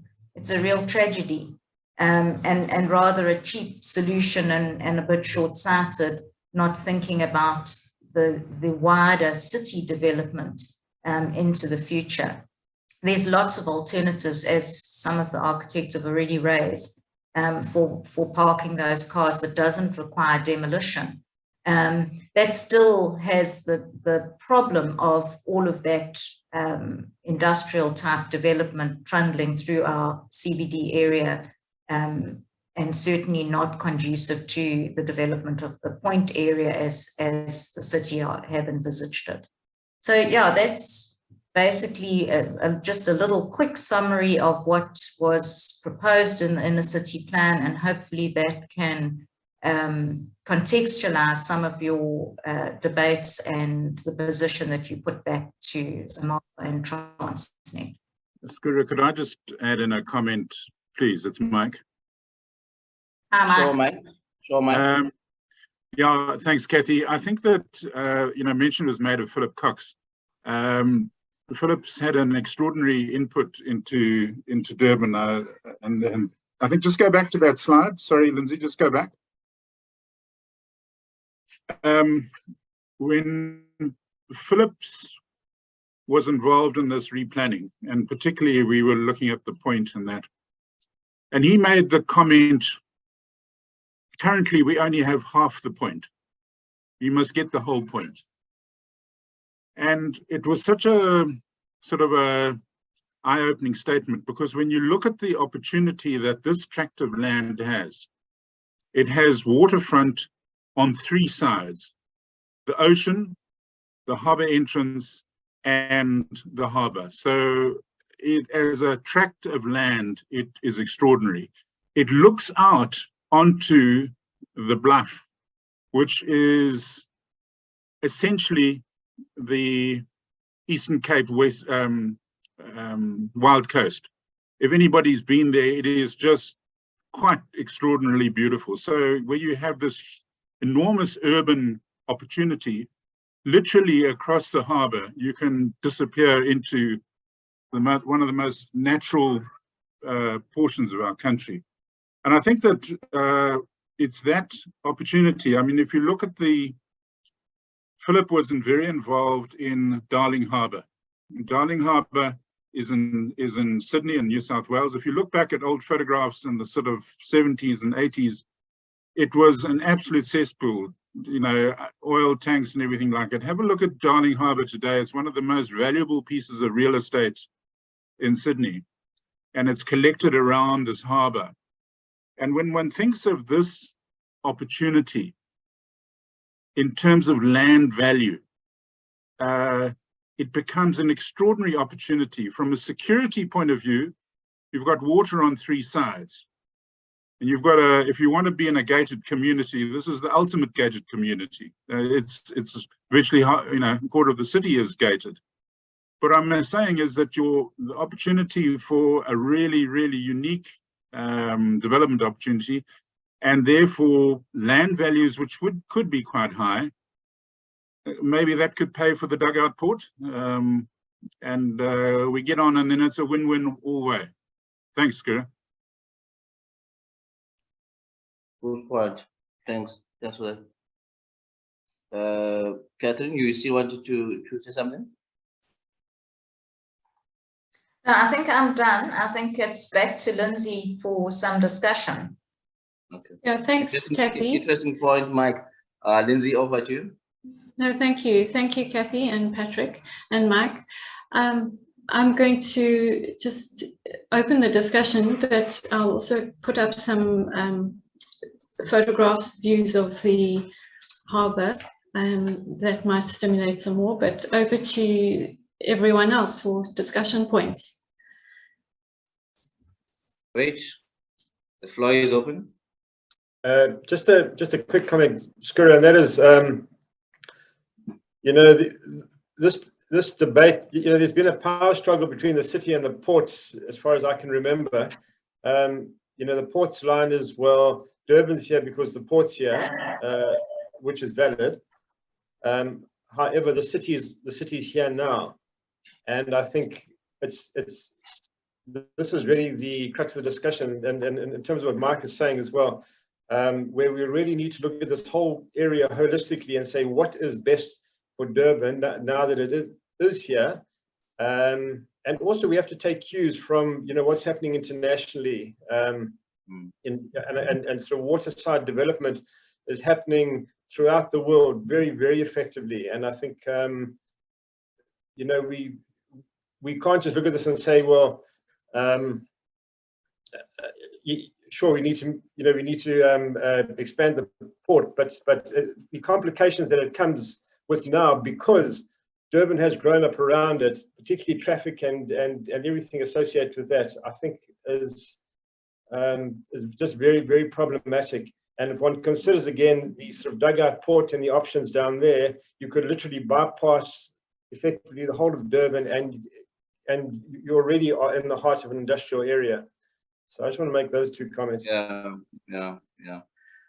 tragedy, and rather a cheap solution and a bit short-sighted, not thinking about the wider city development into the future. There's lots of alternatives, as some of the architects have already raised, for parking those cars that doesn't require demolition. That still has the problem of all of that industrial type development trundling through our CBD area, and certainly not conducive to the development of the point area as the city have envisaged it. So yeah, that's basically just a little quick summary of what was proposed in the inner city plan, and hopefully that can contextualize some of your debates and the position that you put back to Mark and Transnet. Skura, could I just add in a comment, please? It's Mike. Hi, Mike. Sure, Mike. Yeah, thanks, Kathy. I think that, mention was made of Philip Cox. Philip's had an extraordinary input into Durban, and I think just go back to that slide. Sorry, Lindsay, just go back. When Philip's was involved in this replanning, and particularly we were looking at the point in that, and he made the comment, currently we only have half the point. You must get the whole point. And it was such a sort of a eye-opening statement, because when you look at the opportunity that this tract of land has, it has waterfront on three sides: the ocean, the harbour entrance, and the harbour. So it, as a tract of land, it is extraordinary. It looks out onto the Bluff, which is essentially the Eastern Cape West Wild Coast. If anybody's been there, it is just quite extraordinarily beautiful. So where you have this enormous urban opportunity, literally across the harbour, you can disappear into one of the most natural portions of our country. And I think that it's that opportunity. I mean, if you look at Philip was very involved in Darling Harbour. Darling Harbour is in Sydney and New South Wales. If you look back at old photographs in the sort of 70s and 80s, it was an absolute cesspool, you know, oil tanks and everything like that. Have a look at Darling Harbour today. It's one of the most valuable pieces of real estate in Sydney, and it's collected around this harbour. And when one thinks of this opportunity in terms of land value, it becomes an extraordinary opportunity. From a security point of view, you've got water on three sides. And you've got if you want to be in a gated community, this is the ultimate gated community. It's virtually, you know, a quarter of the city is gated. What I'm saying is that the opportunity for a really, really unique development opportunity, and therefore land values which could be quite high, maybe that could pay for the dugout port, and we get on, and then it's a win-win all the way. Thanks, Skira. Good point. Thanks for that. Catherine, you still wanted to say something? No, I think I'm done. I think it's back to Lindsay for some discussion. Okay. Yeah, thanks, Kathy. Interesting point, Mike. Lindsay, over to you. No, thank you. Thank you, Kathy and Patrick and Mike. I'm going to just open the discussion, but I'll also put up some photographs, views of the harbour, that might stimulate some more, but over to everyone else for discussion points. Great. The floor is open. Just a quick comment, Skira, and that is, you know, this debate, you know, there's been a power struggle between the city and the ports, as far as I can remember. You know, the ports line is, well, Durban's here because the port's here, which is valid. However, the city's here now, and I think this is really the crux of the discussion, and in terms of what Mike is saying as well, where we really need to look at this whole area holistically and say what is best for Durban now that it is here, and also we have to take cues from, you know, what's happening internationally, and sort of waterside development is happening throughout the world very, very effectively, and I think you know, we can't just look at this and say, well, sure, we need to, you know, expand the port, but the complications that it comes with now, because Durban has grown up around it, particularly traffic and everything associated with that, I think is just very, very problematic. And if one considers again the sort of dugout port and the options down there, you could literally bypass effectively the whole of Durban, and you already are in the heart of an industrial area. So I just want to make those two comments. Yeah.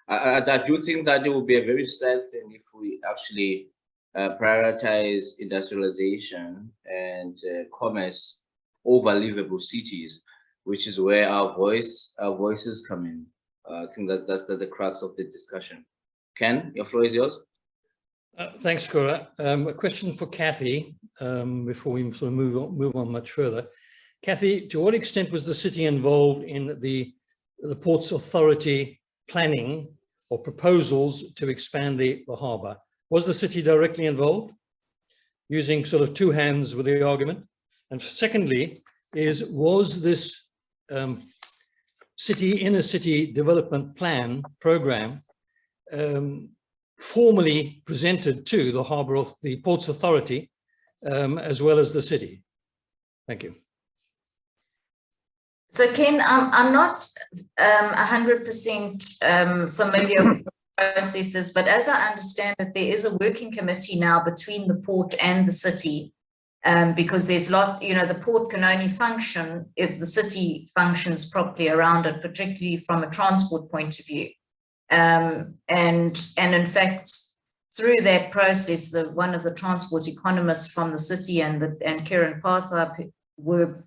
I do think that it would be a very sad thing if we actually prioritize industrialization and commerce over livable cities, which is where our voices come in. I think that's the crux of the discussion. Ken, your floor is yours. Thanks, Cora. A question for Kathy before we sort of move on much further. Kathy, to what extent was the city involved in the Ports Authority planning or proposals to expand the harbour? Was the city directly involved, using sort of two hands with the argument? And secondly, was this inner city development plan program formally presented to the Ports Authority as well as the city? Thank you. So Ken, I'm not 100% familiar with processes, but as I understand it, there is a working committee now between the port and the city, because there's the port can only function if the city functions properly around it, particularly from a transport point of view. And in fact, through that process, one of the transport economists from the city and Kieran Partha,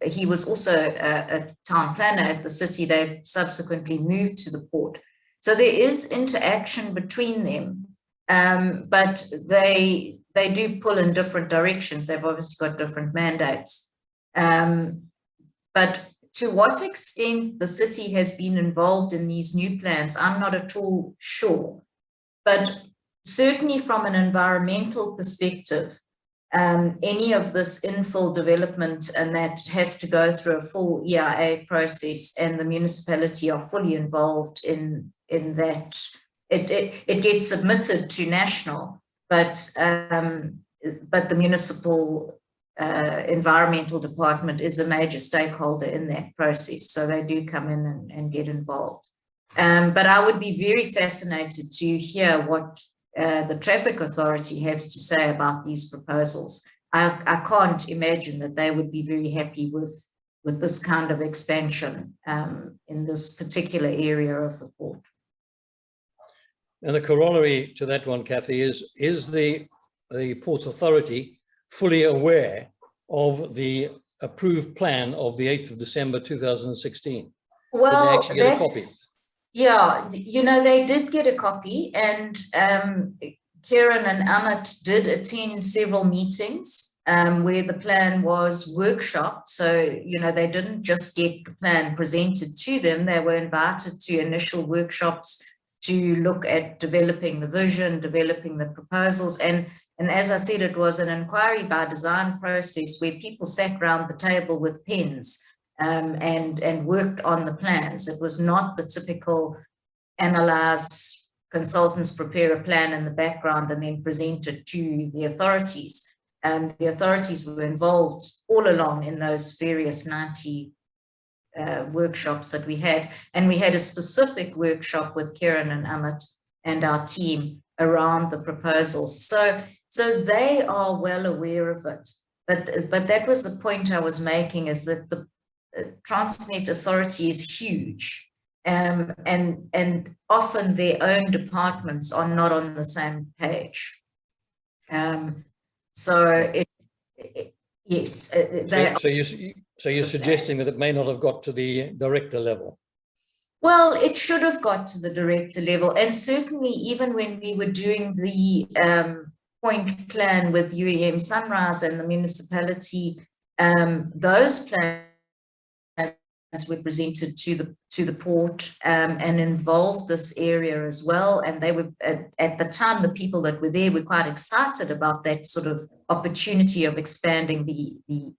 he was also a town planner at the city. They've subsequently moved to the port. So there is interaction between them, but they do pull in different directions. They've obviously got different mandates. But to what extent the city has been involved in these new plans, I'm not at all sure. But certainly from an environmental perspective, any of this infill development, and that has to go through a full EIA process, and the municipality are fully involved in that. It gets submitted to national, but the municipal environmental department is a major stakeholder in that process, so they do come in and get involved. But I would be very fascinated to hear what the traffic authority has to say about these proposals. I can't imagine that they would be very happy with this kind of expansion in this particular area of the port. And the corollary to that one, Kathy, is the Ports Authority fully aware of the approved plan of the 8th of December 2016? Well, did they actually get a copy? Yeah, they did get a copy, and Kieran and Amit did attend several meetings where the plan was workshopped. So, they didn't just get the plan presented to them. They were invited to initial workshops to look at developing the vision, developing the proposals. And as I said, it was an inquiry by design process where people sat around the table with pens and worked on the plans. It was not the typical analyze, consultants prepare a plan in the background and then present it to the authorities. The authorities were involved all along in those various 90 workshops that we had. And we had a specific workshop with Kieran and Amit and our team around the proposals. So they are well aware of it. But that was the point I was making, is that the Transnet Authority is huge, and often their own departments are not on the same page. Yes. So you're suggesting that it may not have got to the director level? Well, it should have got to the director level, and certainly even when we were doing the point plan with UEM Sunrise and the municipality, those plans were presented to the port and involved this area as well. And they were at the time, the people that were there were quite excited about that sort of opportunity of expanding the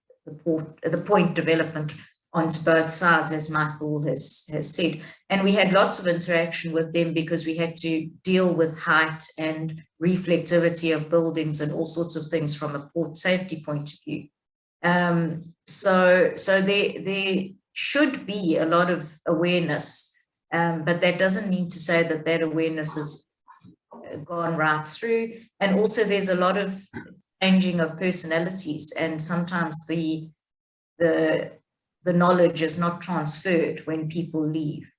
point development onto both sides, as Mike Ball has said. And we had lots of interaction with them because we had to deal with height and reflectivity of buildings and all sorts of things from a port safety point of view. So there should be a lot of awareness, but that doesn't mean to say that that awareness has gone right through. And also there's a lot of changing of personalities, and sometimes the knowledge is not transferred when people leave.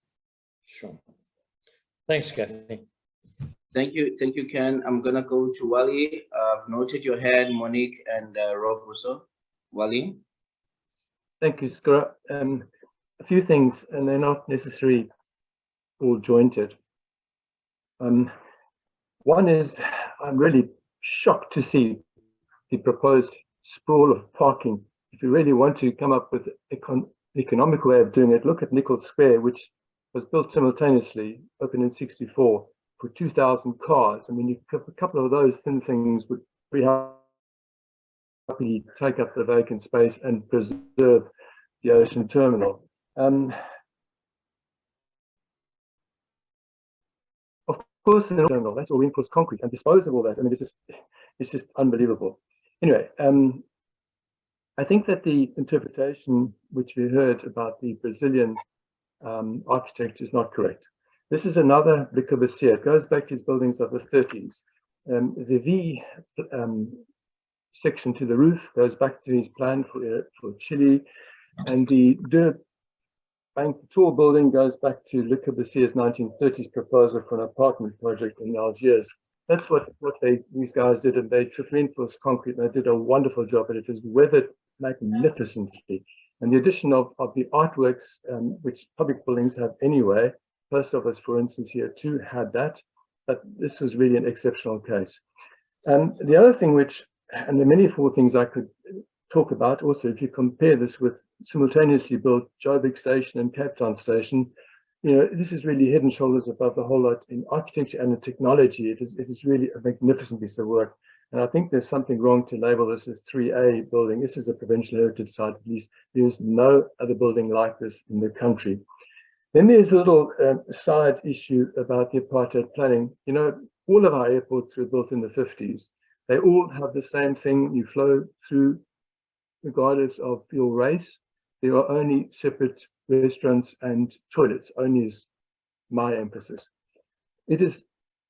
Sure. Thanks, Kathy. Thank you, Ken. I'm gonna go to Wally. I've noted your hand, Monique and Rob Russo. Wally. Thank you, Skura. A few things, and they're not necessarily all jointed. One is, I'm really shocked to see the proposed sprawl of parking. If you really want to come up with an economical way of doing it, look at Nichols Square, which was built simultaneously, opened in '64, for 2,000 cars. I mean, a couple of those thin things would very happily take up the vacant space and preserve the ocean terminal. Of course, the terminal, that's all reinforced concrete, and dispose of all that. I mean, it's just unbelievable. Anyway, I think that the interpretation which we heard about the Brazilian architect is not correct. This is another Le Corbusier. It goes back to his buildings of the 30s. The V section to the roof goes back to his plan for Chile, and the Bank Tour building goes back to Le Corbusier's 1930s proposal for an apartment project in Algiers. That's what these guys did, and they reinforced concrete, and they did a wonderful job, and it was weathered magnificently. And the addition of the artworks, which public buildings have anyway, Post Office, for instance, here too had that, but this was really an exceptional case. And the other thing and there are many more things I could talk about also, if you compare this with simultaneously built Joburg Station and Cape Town Station, this is really head and shoulders above the whole lot in architecture and in technology. It is really a magnificent piece of work. And I think there's something wrong to label this as 3A building. This is a provincial heritage site, at least. There's no other building like this in the country. Then there's a little side issue about the apartheid planning. All of our airports were built in the 50s. They all have the same thing. You flow through regardless of your race. There are only separate restaurants and toilets, only is my emphasis. It is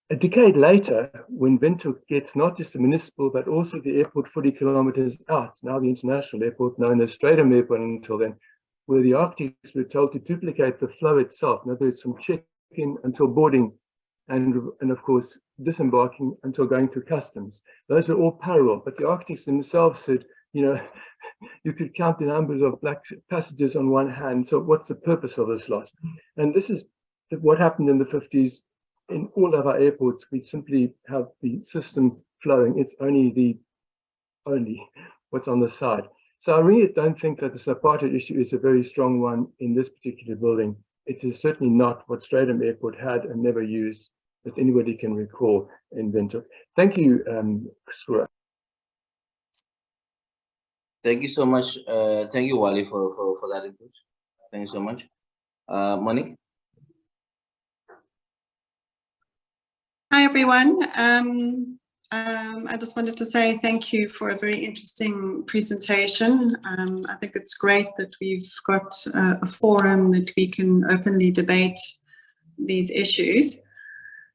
a decade later when Windhoek gets not just the municipal, but also the airport 40 kilometers out, now the international airport known as Stratham Airport until then, where the architects were told to duplicate the flow itself. In other words, from check-in until boarding, and of course, disembarking until going through customs. Those were all parallel, but the architects themselves said, you could count the numbers of black passengers on one hand. So what's the purpose of this lot? And this is what happened in the 50s in all of our airports. We simply have the system flowing. It's only what's on the side. So I really don't think that this apartheid issue is a very strong one in this particular building. It is certainly not what Stratham Airport had and never used that anybody can recall in Windhoek. Thank you, Sura. Thank you so much. Thank you, Wally, for that input. Thank you so much. Monique? Hi, everyone. I just wanted to say thank you for a very interesting presentation. I think it's great that we've got a forum that we can openly debate these issues.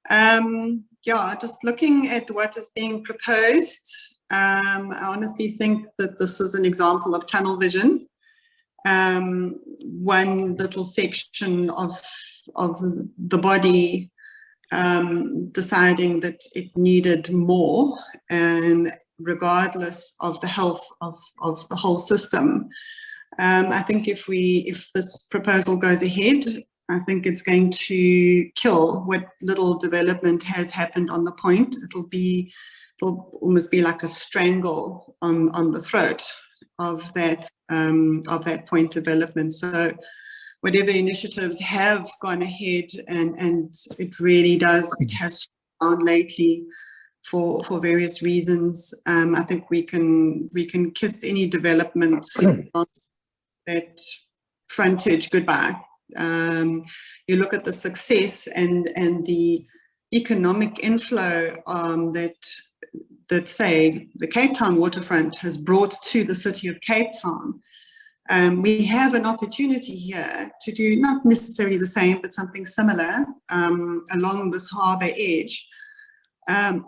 Just looking at what is being proposed, I honestly think that this is an example of tunnel vision. One little section of the body deciding that it needed more, and regardless of the health of the whole system. I think if this proposal goes ahead, I think it's going to kill what little development has happened on the point. It'll almost be like a strangle on the throat of that point development. So whatever initiatives have gone ahead, and it really has shown lately for various reasons. I think we can kiss any development on that frontage goodbye. You look at the success and the economic inflow that say the Cape Town waterfront has brought to the city of Cape Town. We have an opportunity here to do not necessarily the same, but something similar along this harbour edge. But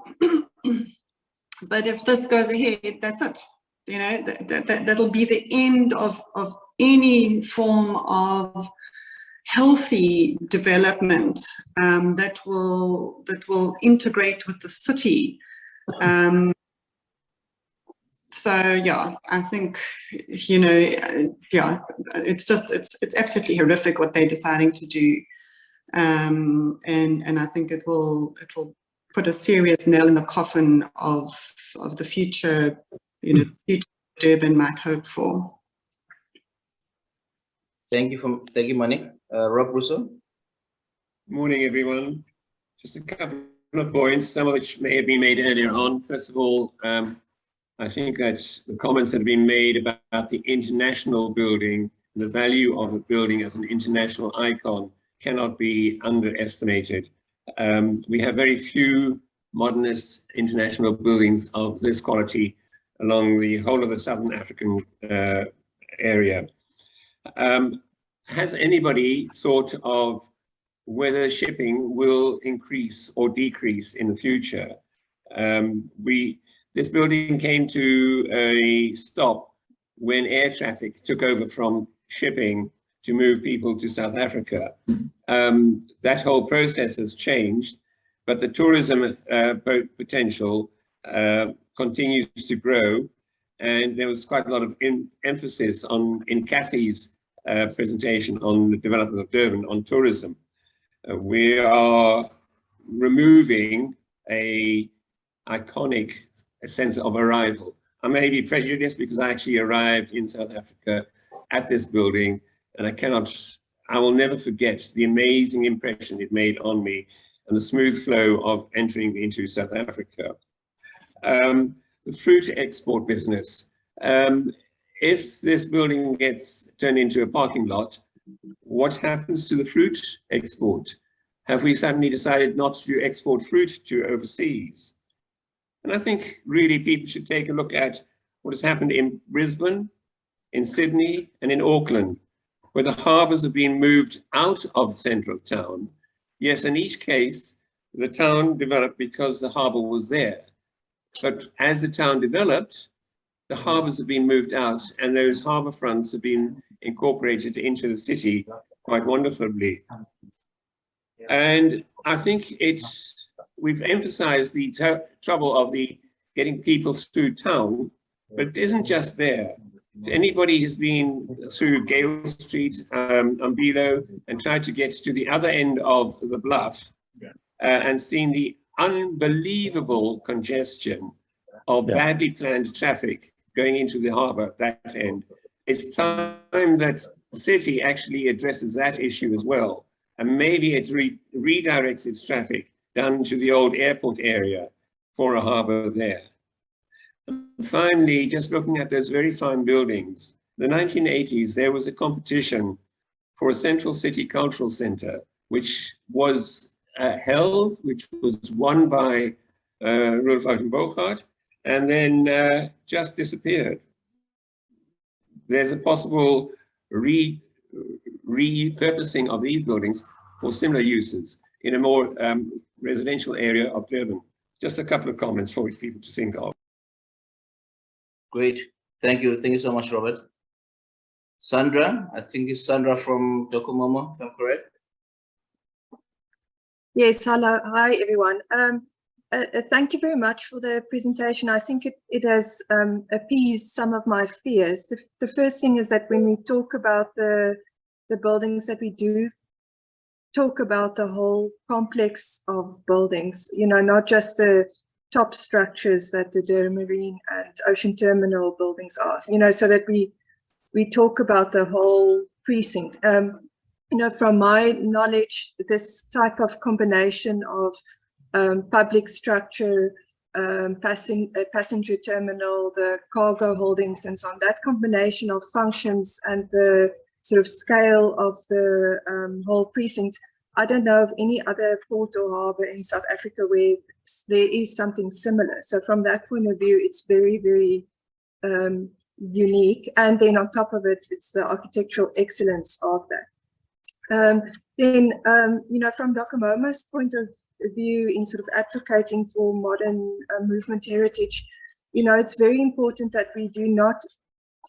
if this goes ahead, that's it. That'll be the end of any form of healthy development that will integrate with the city. So yeah, I think it's absolutely horrific what they're deciding to do, and I think it will put a serious nail in the coffin of the future, future Durban might hope for. Thank you, Monique. Rob Russo. Morning, everyone. Just a couple of points, some of which may have been made earlier on. First of all, I think that's the comments that have been made about the international building. The value of a building as an international icon cannot be underestimated. We have very few modernist international buildings of this quality along the whole of the Southern African area. Has anybody thought of whether shipping will increase or decrease in the future. This building came to a stop when air traffic took over from shipping to move people to South Africa. That whole process has changed, but the tourism potential continues to grow. And there was quite a lot of emphasis in Kathy's presentation on the development of Durban on tourism. We are removing a iconic sense of arrival. I may be prejudiced because I actually arrived in South Africa at this building, and I will never forget the amazing impression it made on me and the smooth flow of entering into South Africa. The fruit export business. If this building gets turned into a parking lot, what happens to the fruit export? Have we suddenly decided not to export fruit to overseas? And I think really people should take a look at what has happened in Brisbane, in Sydney, and in Auckland, where the harbours have been moved out of central town. Yes, in each case, the town developed because the harbour was there. But as the town developed, the harbours have been moved out, and those harbour fronts have been incorporated into the city quite wonderfully. And I think we've emphasized the trouble of getting people through town, but it isn't just there. If anybody has been through Gale Street, Umbilo, and tried to get to the other end of the bluff and seen the unbelievable congestion of badly planned traffic going into the harbour at that end, it's time that the city actually addresses that issue as well. And maybe it redirects its traffic down to the old airport area for a harbour there. And finally, just looking at those very fine buildings, the 1980s, there was a competition for a central city cultural centre, which was held, which was won by Rudolf Bogart, and then just disappeared. There's a possible repurposing of these buildings for similar uses in a more residential area of Durban. Just a couple of comments for people to think of. Great. Thank you. Thank you so much, Robert. Sandra, I think it's Sandra from Docomomo, if I'm correct. Yes, hello. Hi, everyone. Thank you very much for the presentation. I think it has appeased some of my fears. The first thing is that when we talk about the buildings that we do, talk about the whole complex of buildings, you know, not just the top structures that the Durban Marine and Ocean Terminal buildings are, you know, so that we talk about the whole precinct. You know, from my knowledge, this type of combination of public structure, passenger terminal, the cargo holdings and so on, that combination of functions and the sort of scale of the whole precinct, I don't know of any other port or harbour in South Africa where there is something similar. So from that point of view, it's very, very unique. And then on top of it, it's the architectural excellence of that. You know, from Docomomo's point of view in sort of advocating for modern movement heritage, you know, it's very important that we do not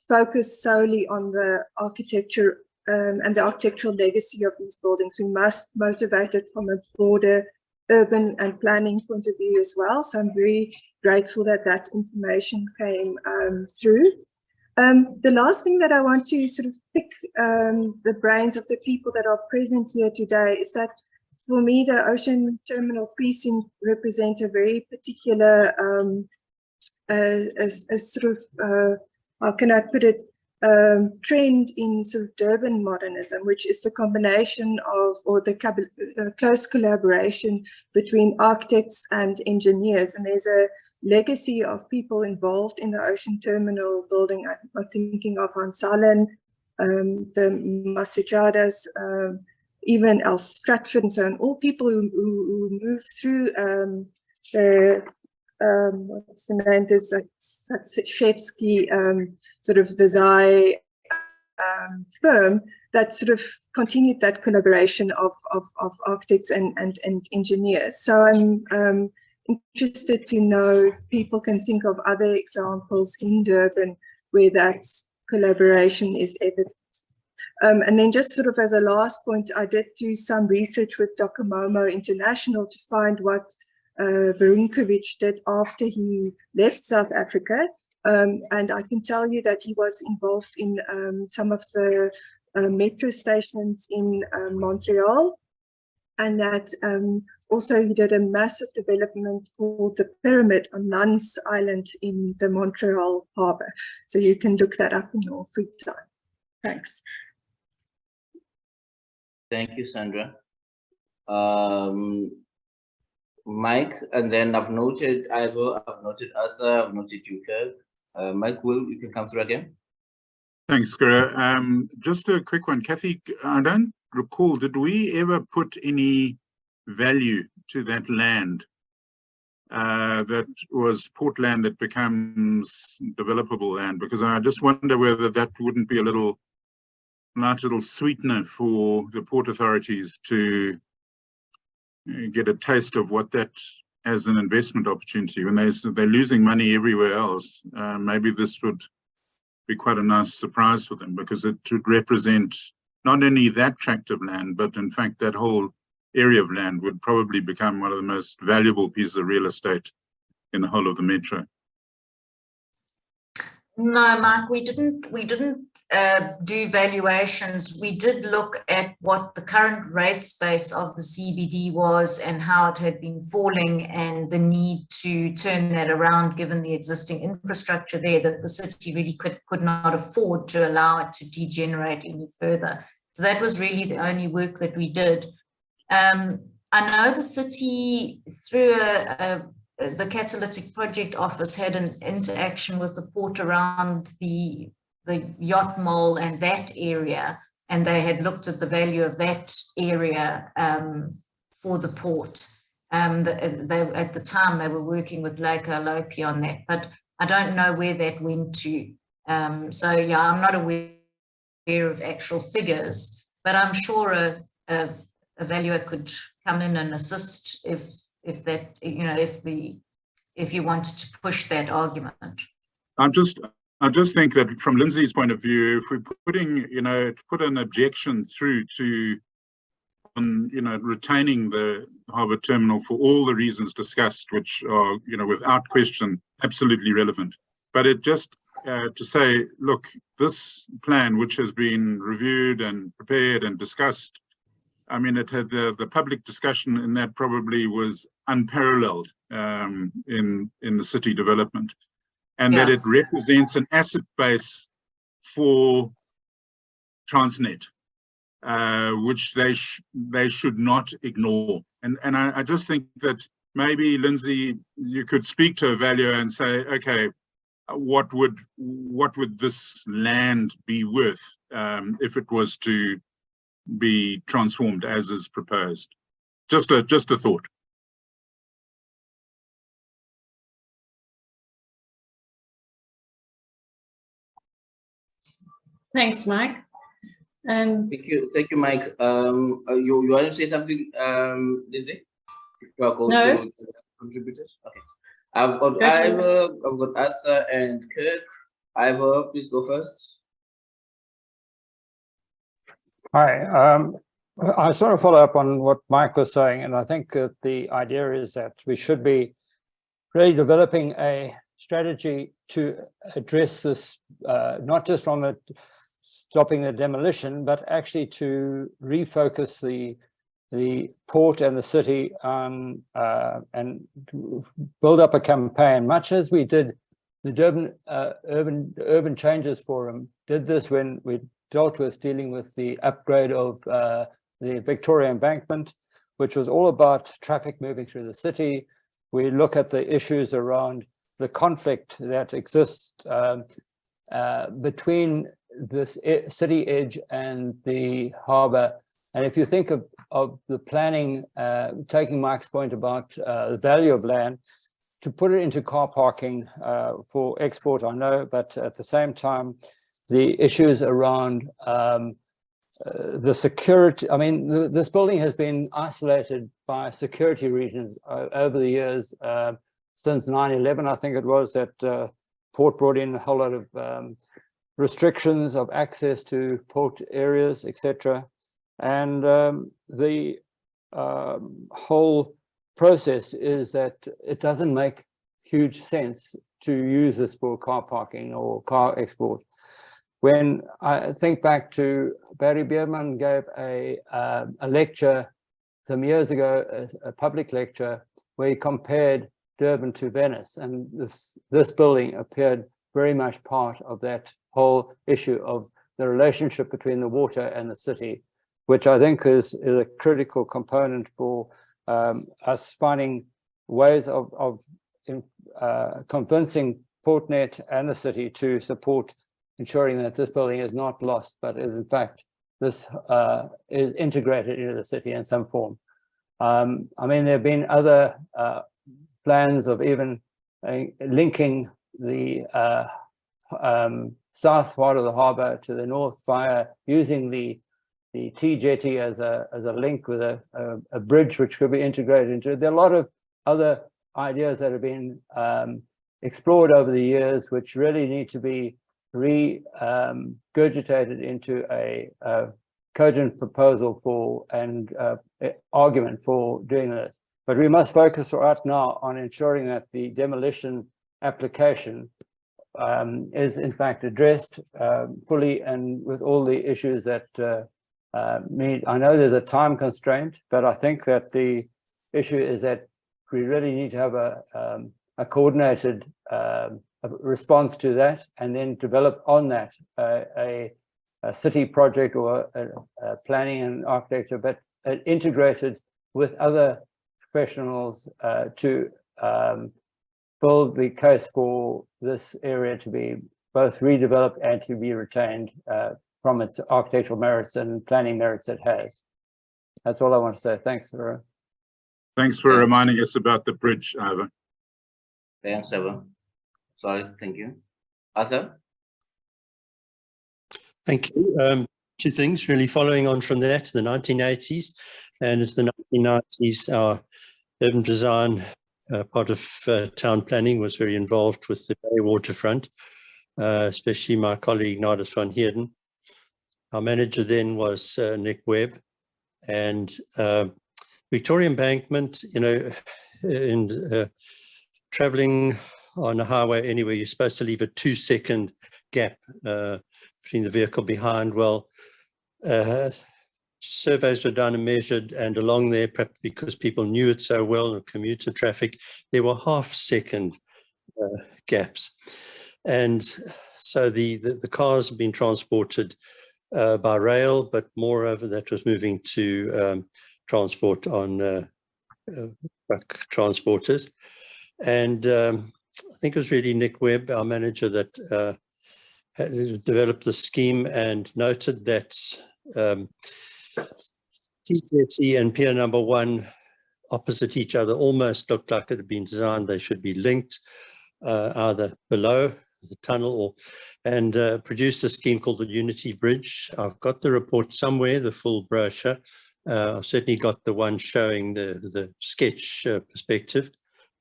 focus solely on the architecture and the architectural legacy of these buildings. We must motivate it from a broader urban and planning point of view as well. So I'm very grateful that that information came through. The last thing that I want to sort of pick the brains of the people that are present here today is that for me, the Ocean Terminal Precinct represents a very particular sort of, how can I put it, trend in sort of Durban modernism, which is the combination of, or the close collaboration between architects and engineers. And there's a legacy of people involved in the Ocean Terminal building. I'm thinking of Hans Salen, the Masujadas, even El Stratford and so on, all people who moved through what's the name, there's Shevsky, sort of the SAIA firm, that sort of continued that collaboration of architects and engineers. So I'm interested to know if people can think of other examples in Durban where that collaboration is evident. And then just sort of as a last point, I did do some research with Docomomo International to find what Verunkovic did after he left South Africa. And I can tell you that he was involved in some of the metro stations in Montreal, and that also he did a massive development called the Pyramid on Nuns Island in the Montreal harbour. So you can look that up in your free time. Thanks. Thank you, Sandra. Mike, and then I've noted Ivor, I've noted Arthur, I've noted you, Kirk. Mike, you can come through again. Thanks, Gura. Just a quick one. Kathy, I don't recall, did we ever put any value to that land that was port land that becomes developable land? Because I just wonder whether that wouldn't be a nice little sweetener for the port authorities to get a taste of what that as an investment opportunity. When they're losing money everywhere else, maybe this would be quite a nice surprise for them, because it would represent not only that tract of land, but in fact that whole area of land would probably become one of the most valuable pieces of real estate in the whole of the metro. No, Mark, we didn't do valuations. We did look at what the current rate space of the CBD was and how it had been falling, and the need to turn that around given the existing infrastructure there, that the city really could not afford to allow it to degenerate any further. So that was really the only work that we did. I know the city, through the Catalytic Project Office, had an interaction with the port around the yacht mall and that area, and they had looked at the value of that area for the port. At the time they were working with Local Lopi on that, but I don't know where that went to. So yeah, I'm not aware of actual figures, but I'm sure a valuer could come in and assist if that, you know, if you wanted to push that argument. I just think that from Lindsay's point of view, if we're putting, put an objection through to, retaining the harbour terminal for all the reasons discussed, which are, without question, absolutely relevant. But it just to say, look, this plan, which has been reviewed and prepared and discussed, I mean, it had the public discussion in that probably was unparalleled in the city development, and that it represents an asset base for Transnet, which they should not ignore. And I just think that maybe, Lindsay, you could speak to a valuer and say, okay, what would this land be worth if it was to be transformed as is proposed? Just a thought. Thanks, Mike. Thank you, Mike. You want to say something, Lindsay? Before I go to contributors? Okay. I've got Ivor, I've got Arthur and Kirk. Ivor, please go first. Hi. I sort of follow up on what Mike was saying, and I think that the idea is that we should be really developing a strategy to address this, not just from stopping the demolition, but actually to refocus the port and the city and build up a campaign, much as we did the Durban Urban Changes Forum did this when we dealing with the upgrade of the Victoria Embankment, which was all about traffic moving through the city. We look at the issues around the conflict that exists between this city edge and the harbour. And if you think of the planning, taking Mike's point about the value of land, to put it into car parking for export, I know, but at the same time, the issues around the security, I mean, this building has been isolated by security reasons over the years, since 9/11, I think it was, that Port brought in a whole lot of restrictions of access to port areas, etc. And the whole process is that it doesn't make huge sense to use this for car parking or car export. When I think back to Barry Bierman gave a lecture some years ago, a public lecture, where he compared Durban to Venice, and this building appeared very much part of that whole issue of the relationship between the water and the city, which I think is a critical component for us finding ways of convincing Portnet and the city to support ensuring that this building is not lost, but is in fact this is integrated into the city in some form. I mean, there have been other plans of even linking the south part of the harbour to the north via using the T-jetty as a link with a bridge which could be integrated into it. There are a lot of other ideas that have been explored over the years, which really need to be regurgitated into a cogent proposal for and argument for doing this. But we must focus right now on ensuring that the demolition application is in fact addressed fully and with all the issues that need. I know there's a time constraint, but I think that the issue is that we really need to have a coordinated response to that, and then develop on that a city project or a planning and architecture, but integrated with other professionals to build the case for this area to be both redeveloped and to be retained from its architectural merits and planning merits it has. That's all I want to say. Thanks, Vera. Thanks for reminding us about the bridge, Ivor. Thanks, Ivor. Sorry, thank you. Arthur? Thank you. Two things really following on from that, the 1980s. And it's the 1990s, our urban design part of town planning was very involved with the Bay waterfront, especially my colleague Nardis van Heerden. Our manager then was Nick Webb, and Victoria Embankment, you know, and traveling on a highway anywhere, you're supposed to leave a 2-second gap between the vehicle behind. Well, surveys were done and measured, and along there, perhaps because people knew it so well, and commuter traffic, there were half-second gaps. And so the cars have been transported by rail, but moreover, that was moving to transport on truck transporters. And I think it was really Nick Webb, our manager, that developed the scheme and noted that T-jetty and pier number 1 opposite each other almost looked like it had been designed. They should be linked either below the tunnel or, and produced a scheme called the Unity Bridge. I've got the report somewhere, the full brochure. I've certainly got the one showing the sketch perspective,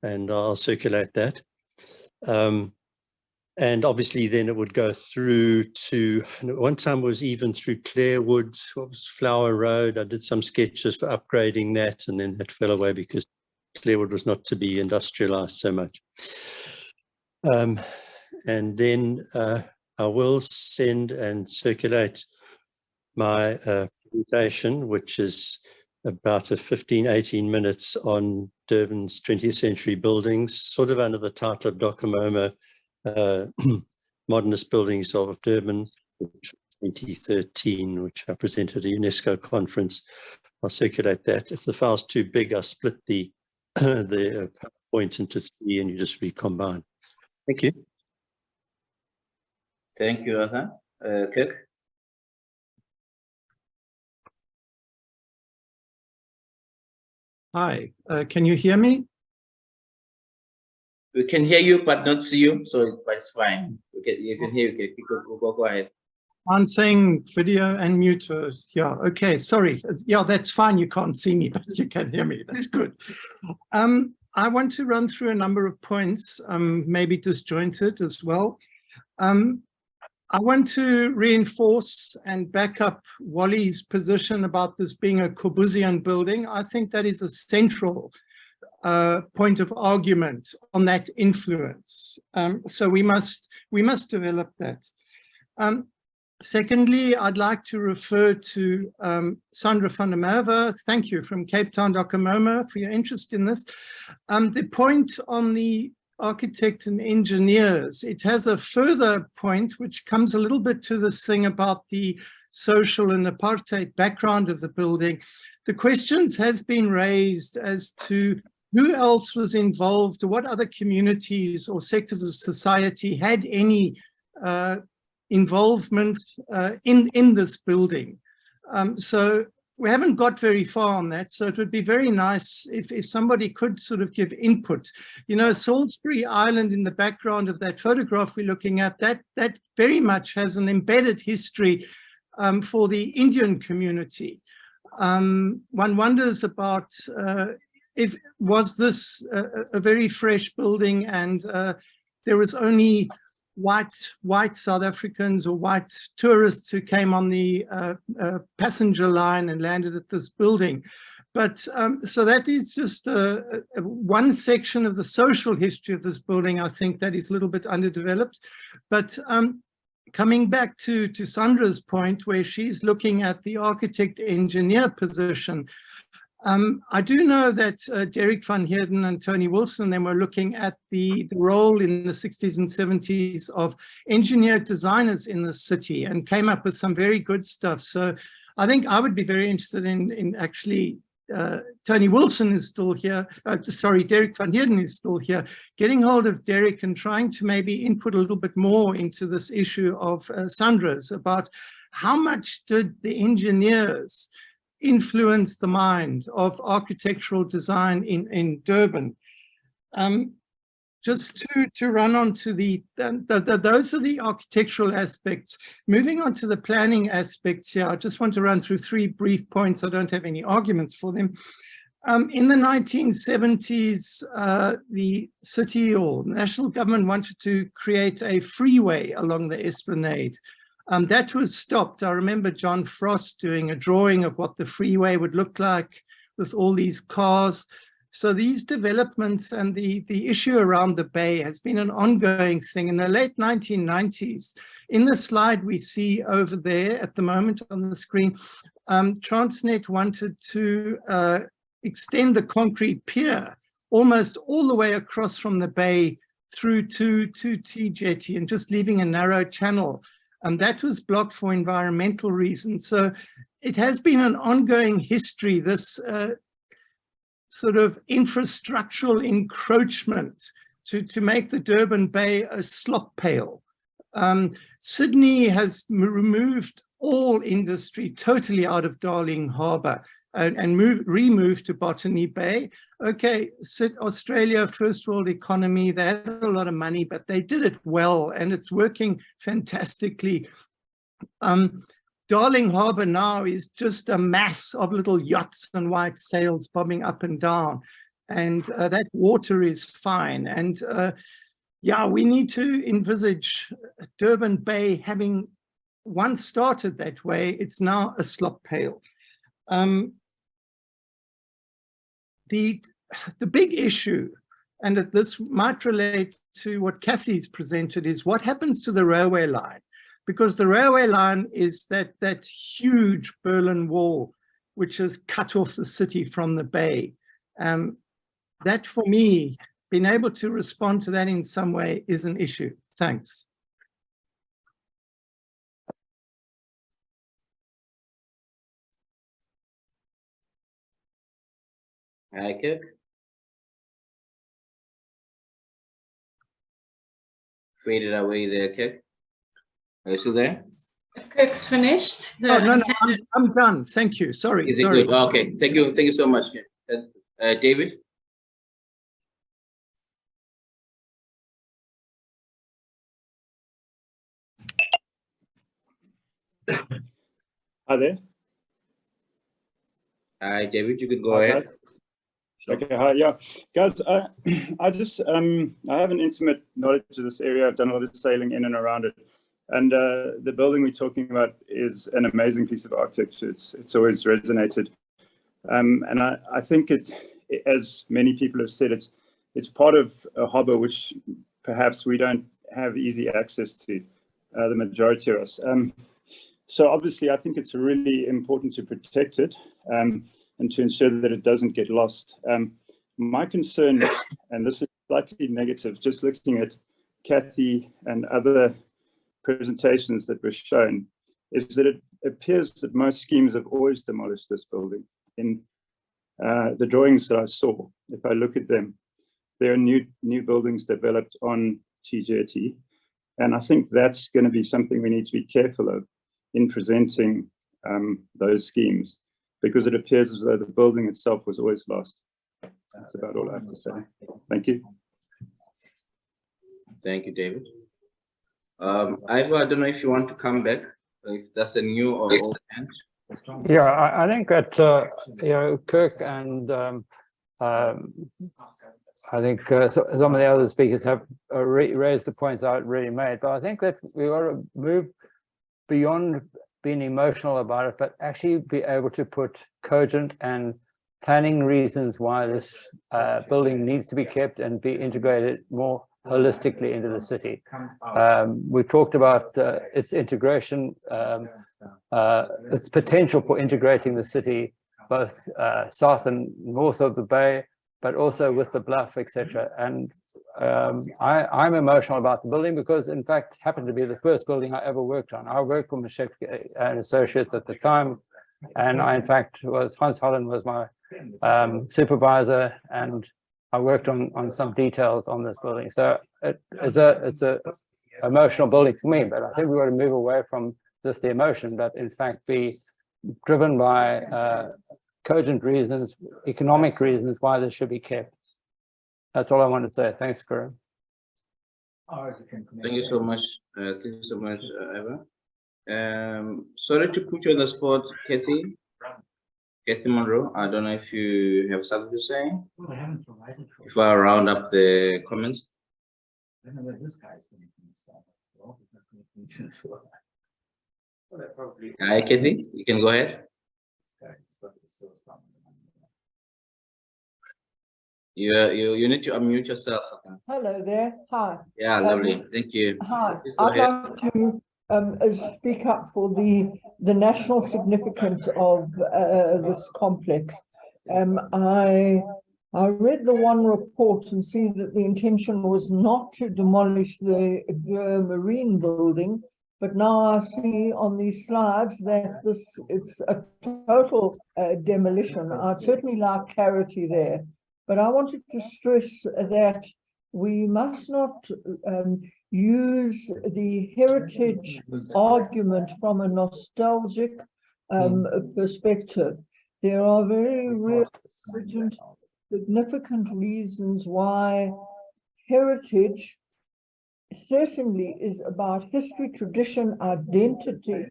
and I'll circulate that. And obviously then it would go through to, one time was even through Clarewood, what was Flower Road. I did some sketches for upgrading that, and then that fell away because Clarewood was not to be industrialized so much. And then I will send and circulate my presentation, which is about a 15-18 minutes on Durban's 20th century buildings, sort of under the title of Documoma, Modernist Buildings of Durban, 2013, which I presented at a UNESCO conference. I'll circulate that. If the file's too big, I'll split the PowerPoint into 3 and you just recombine. Thank you. Thank you, Arthur. Kirk? Hi, can you hear me? We can hear you, but not see you, so but it's fine. You can hear you. Okay, go ahead. I'm saying video and mute. Yeah, okay, sorry. Yeah, that's fine. You can't see me, but you can hear me. That's good. I want to run through a number of points, maybe disjointed as well. I want to reinforce and back up Wally's position about this being a Corbusian building. I think that is a central point of argument on that influence. So we must develop that. Secondly, I'd like to refer to Sandra van der Merwe. Thank you, from Cape Town, Docomomo, for your interest in this. The point on the architects and engineers, it has a further point which comes a little bit to this thing about the social and apartheid background of the building. The questions has been raised as to who else was involved, or what other communities or sectors of society had any involvement in this building. So we haven't got very far on that. So it would be very nice if somebody could sort of give input. You know, Salisbury Island in the background of that photograph we're looking at, that very much has an embedded history for the Indian community. One wonders about if was this a very fresh building, and there was only white South Africans or white tourists who came on the passenger line and landed at this building. But so that is just one section of the social history of this building. I think that is a little bit underdeveloped. But coming back to Sandra's point, where she's looking at the architect engineer position, I do know that Derek van Heerden and Tony Wilson, they were looking at the role in the 60s and 70s of engineer designers in the city and came up with some very good stuff. So I think I would be very interested in actually, Tony Wilson is still here, sorry, Derek van Heerden is still here, getting hold of Derek and trying to maybe input a little bit more into this issue of Sandra's, about how much did the engineers influence the mind of architectural design in Durban. Just to run on to those are the architectural aspects. Moving on to the planning aspects here, I just want to run through 3 brief points. I don't have any arguments for them. In the 1970s, the city or national government wanted to create a freeway along the Esplanade. That was stopped. I remember John Frost doing a drawing of what the freeway would look like with all these cars. So these developments and the issue around the Bay has been an ongoing thing. In the late 1990s, in the slide we see over there at the moment on the screen, Transnet wanted to extend the concrete pier almost all the way across from the Bay through to T Jetty and just leaving a narrow channel. That was blocked for environmental reasons. So it has been an ongoing history, this sort of infrastructural encroachment to make the Durban Bay a slop pail. Sydney has removed all industry totally out of Darling Harbour and removed to Botany Bay. Okay, Australia, first world economy, they had a lot of money, but they did it well and it's working fantastically. Darling Harbour now is just a mass of little yachts and white sails bobbing up and down, and that water is fine. And yeah, we need to envisage Durban Bay having once started that way. It's now a slop pail. The big issue, and this might relate to what Kathy's presented, is what happens to the railway line, because the railway line is that huge Berlin Wall, which has cut off the city from the Bay. That, for me, being able to respond to that in some way is an issue. Thanks. Kirk? Faded away there, Kirk. Are you still there? Kirk's finished. Oh, no, I'm done. Thank you. Sorry. Is it good? Okay. Thank you so much, Kirk. David? Hi there. Hi, David, you could go ahead. Guys. Okay, hi, yeah. Guys, I just, I have an intimate knowledge of this area. I've done a lot of sailing in and around it. And the building we're talking about is an amazing piece of architecture. It's always resonated. And I think it's, as many people have said, it's part of a harbour which perhaps we don't have easy access to, the majority of us. So obviously, I think it's really important to protect it and to ensure that it doesn't get lost. My concern, and this is slightly negative, just looking at Kathy and other presentations that were shown, is that it appears that most schemes have always demolished this building. In the drawings that I saw, if I look at them, there are new buildings developed on T-Jetty, and I think that's going to be something we need to be careful of in presenting those schemes, because it appears as though the building itself was always lost. That's about all I have to say. Thank you. Thank you, David. Ivo, I don't know if you want to come back, if that's a new or old hand. Yeah, I think that you know, Kirk and I think some of the other speakers have raised the points I already made, but I think that we ought to move beyond being emotional about it, but actually be able to put cogent and planning reasons why this building needs to be kept and be integrated more holistically into the city. We talked about its integration, its potential for integrating the city, both south and north of the bay, but also with the bluff, etc. And I'm emotional about the building because, in fact, happened to be the first building I ever worked on. I worked for Mashek and Associates at the time, and I, in fact, Hans Holland was my supervisor, and I worked on some details on this building. So it's a emotional building for me, but I think we want to move away from just the emotion, but in fact be driven by cogent reasons, economic reasons why this should be kept. That's all I wanted to say. Thanks, Karim. Thank you so much. Thank you so much, Eva. Sorry to put you on the spot, Kathy Monroe. I don't know if you have something to say. If I round up the comments. Hi, Kathy. You can go ahead. You need to unmute yourself. Hello there. Hi. Yeah, lovely. Thank you. Hi. Please go I'd ahead. like to speak up for the national significance of this complex. I read the one report and see that the intention was not to demolish the marine building, but now I see on these slides that it's a total demolition. I'd certainly like clarity there. But I wanted to stress that we must not use the heritage argument from a nostalgic perspective. There are very real, significant reasons why heritage certainly is about history, tradition, identity,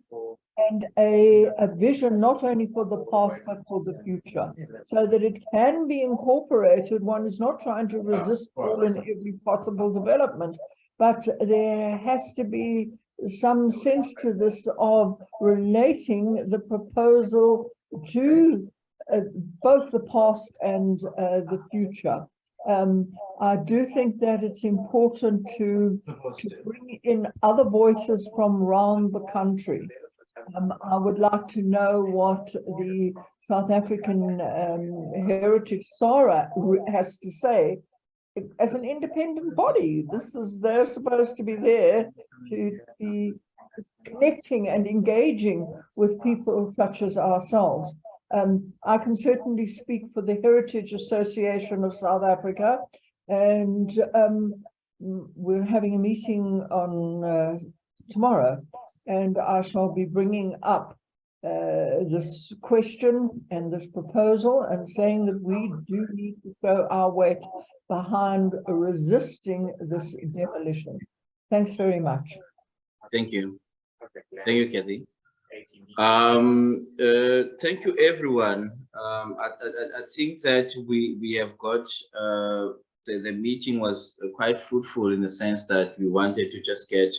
and a vision not only for the past but for the future, so that it can be incorporated. One is not trying to resist all and every possible development, but there has to be some sense to this of relating the proposal to both the past and the future. I do think that it's important to bring in other voices from around the country. I would like to know what the South African Heritage SAIA has to say as an independent body. They're supposed to be there to be connecting and engaging with people such as ourselves. I can certainly speak for the Heritage Association of South Africa, and we're having a meeting on tomorrow, and I shall be bringing up this question and this proposal and saying that we do need to throw our weight behind resisting this demolition. Thanks very much. Thank you. Thank you, Kathy. Thank you, everyone. I think that we have got the meeting was quite fruitful in the sense that we wanted to just get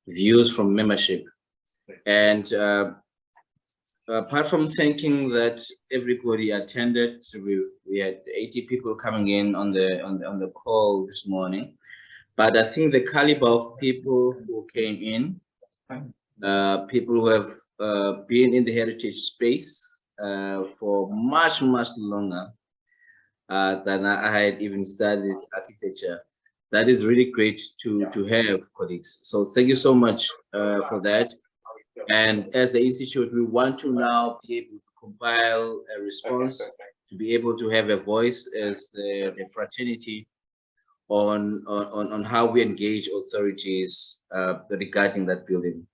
views from membership, and apart from thanking that everybody attended, so we had 80 people coming in on the call this morning, but I think the caliber of people who came in, people who have been in the heritage space for much longer than I had even studied architecture. That is really great to have, colleagues. So thank you so much for that. And as the institute, we want to now be able to compile a response, to be able to have a voice as the fraternity on how we engage authorities regarding that building.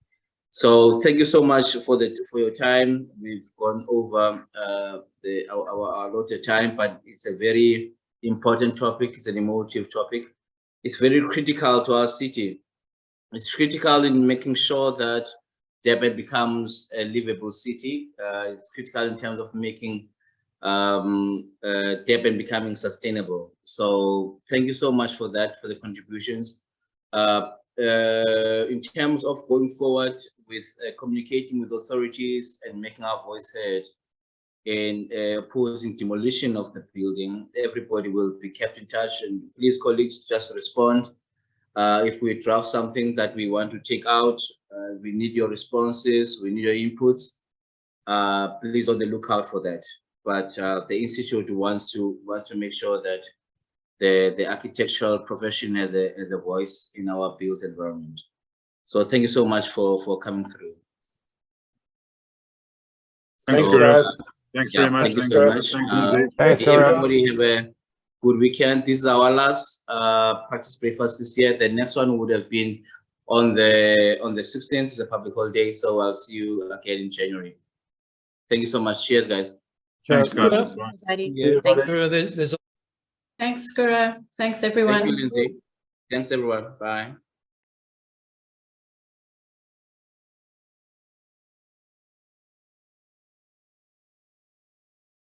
So thank you so much for your time. We've gone over our allotted time, but it's a very important topic. It's an emotive topic. It's very critical to our city. It's critical in making sure that Durban becomes a livable city. It's critical in terms of making Durban becoming sustainable. So thank you so much for that, for the contributions. In terms of going forward with communicating with authorities and making our voice heard in opposing demolition of the building, everybody will be kept in touch. And please, colleagues, just respond. If we draft something that we want to take out, we need your responses, we need your inputs. Please on the lookout for that. But the institute wants to make sure that the architectural profession has a voice in our built environment. So thank you so much for coming through. Thanks, so, thanks very much. Thank you so much. Thanks, everybody have a good weekend. This is our last practice breakfast this year. The next one would have been on the 16th, it's a public holiday. So I'll see you again in January. Thank you so much. Cheers, guys. Thanks, guys. Thanks, Guru. Thanks, everyone. Thank you, Lindsay. Thanks, everyone. Bye.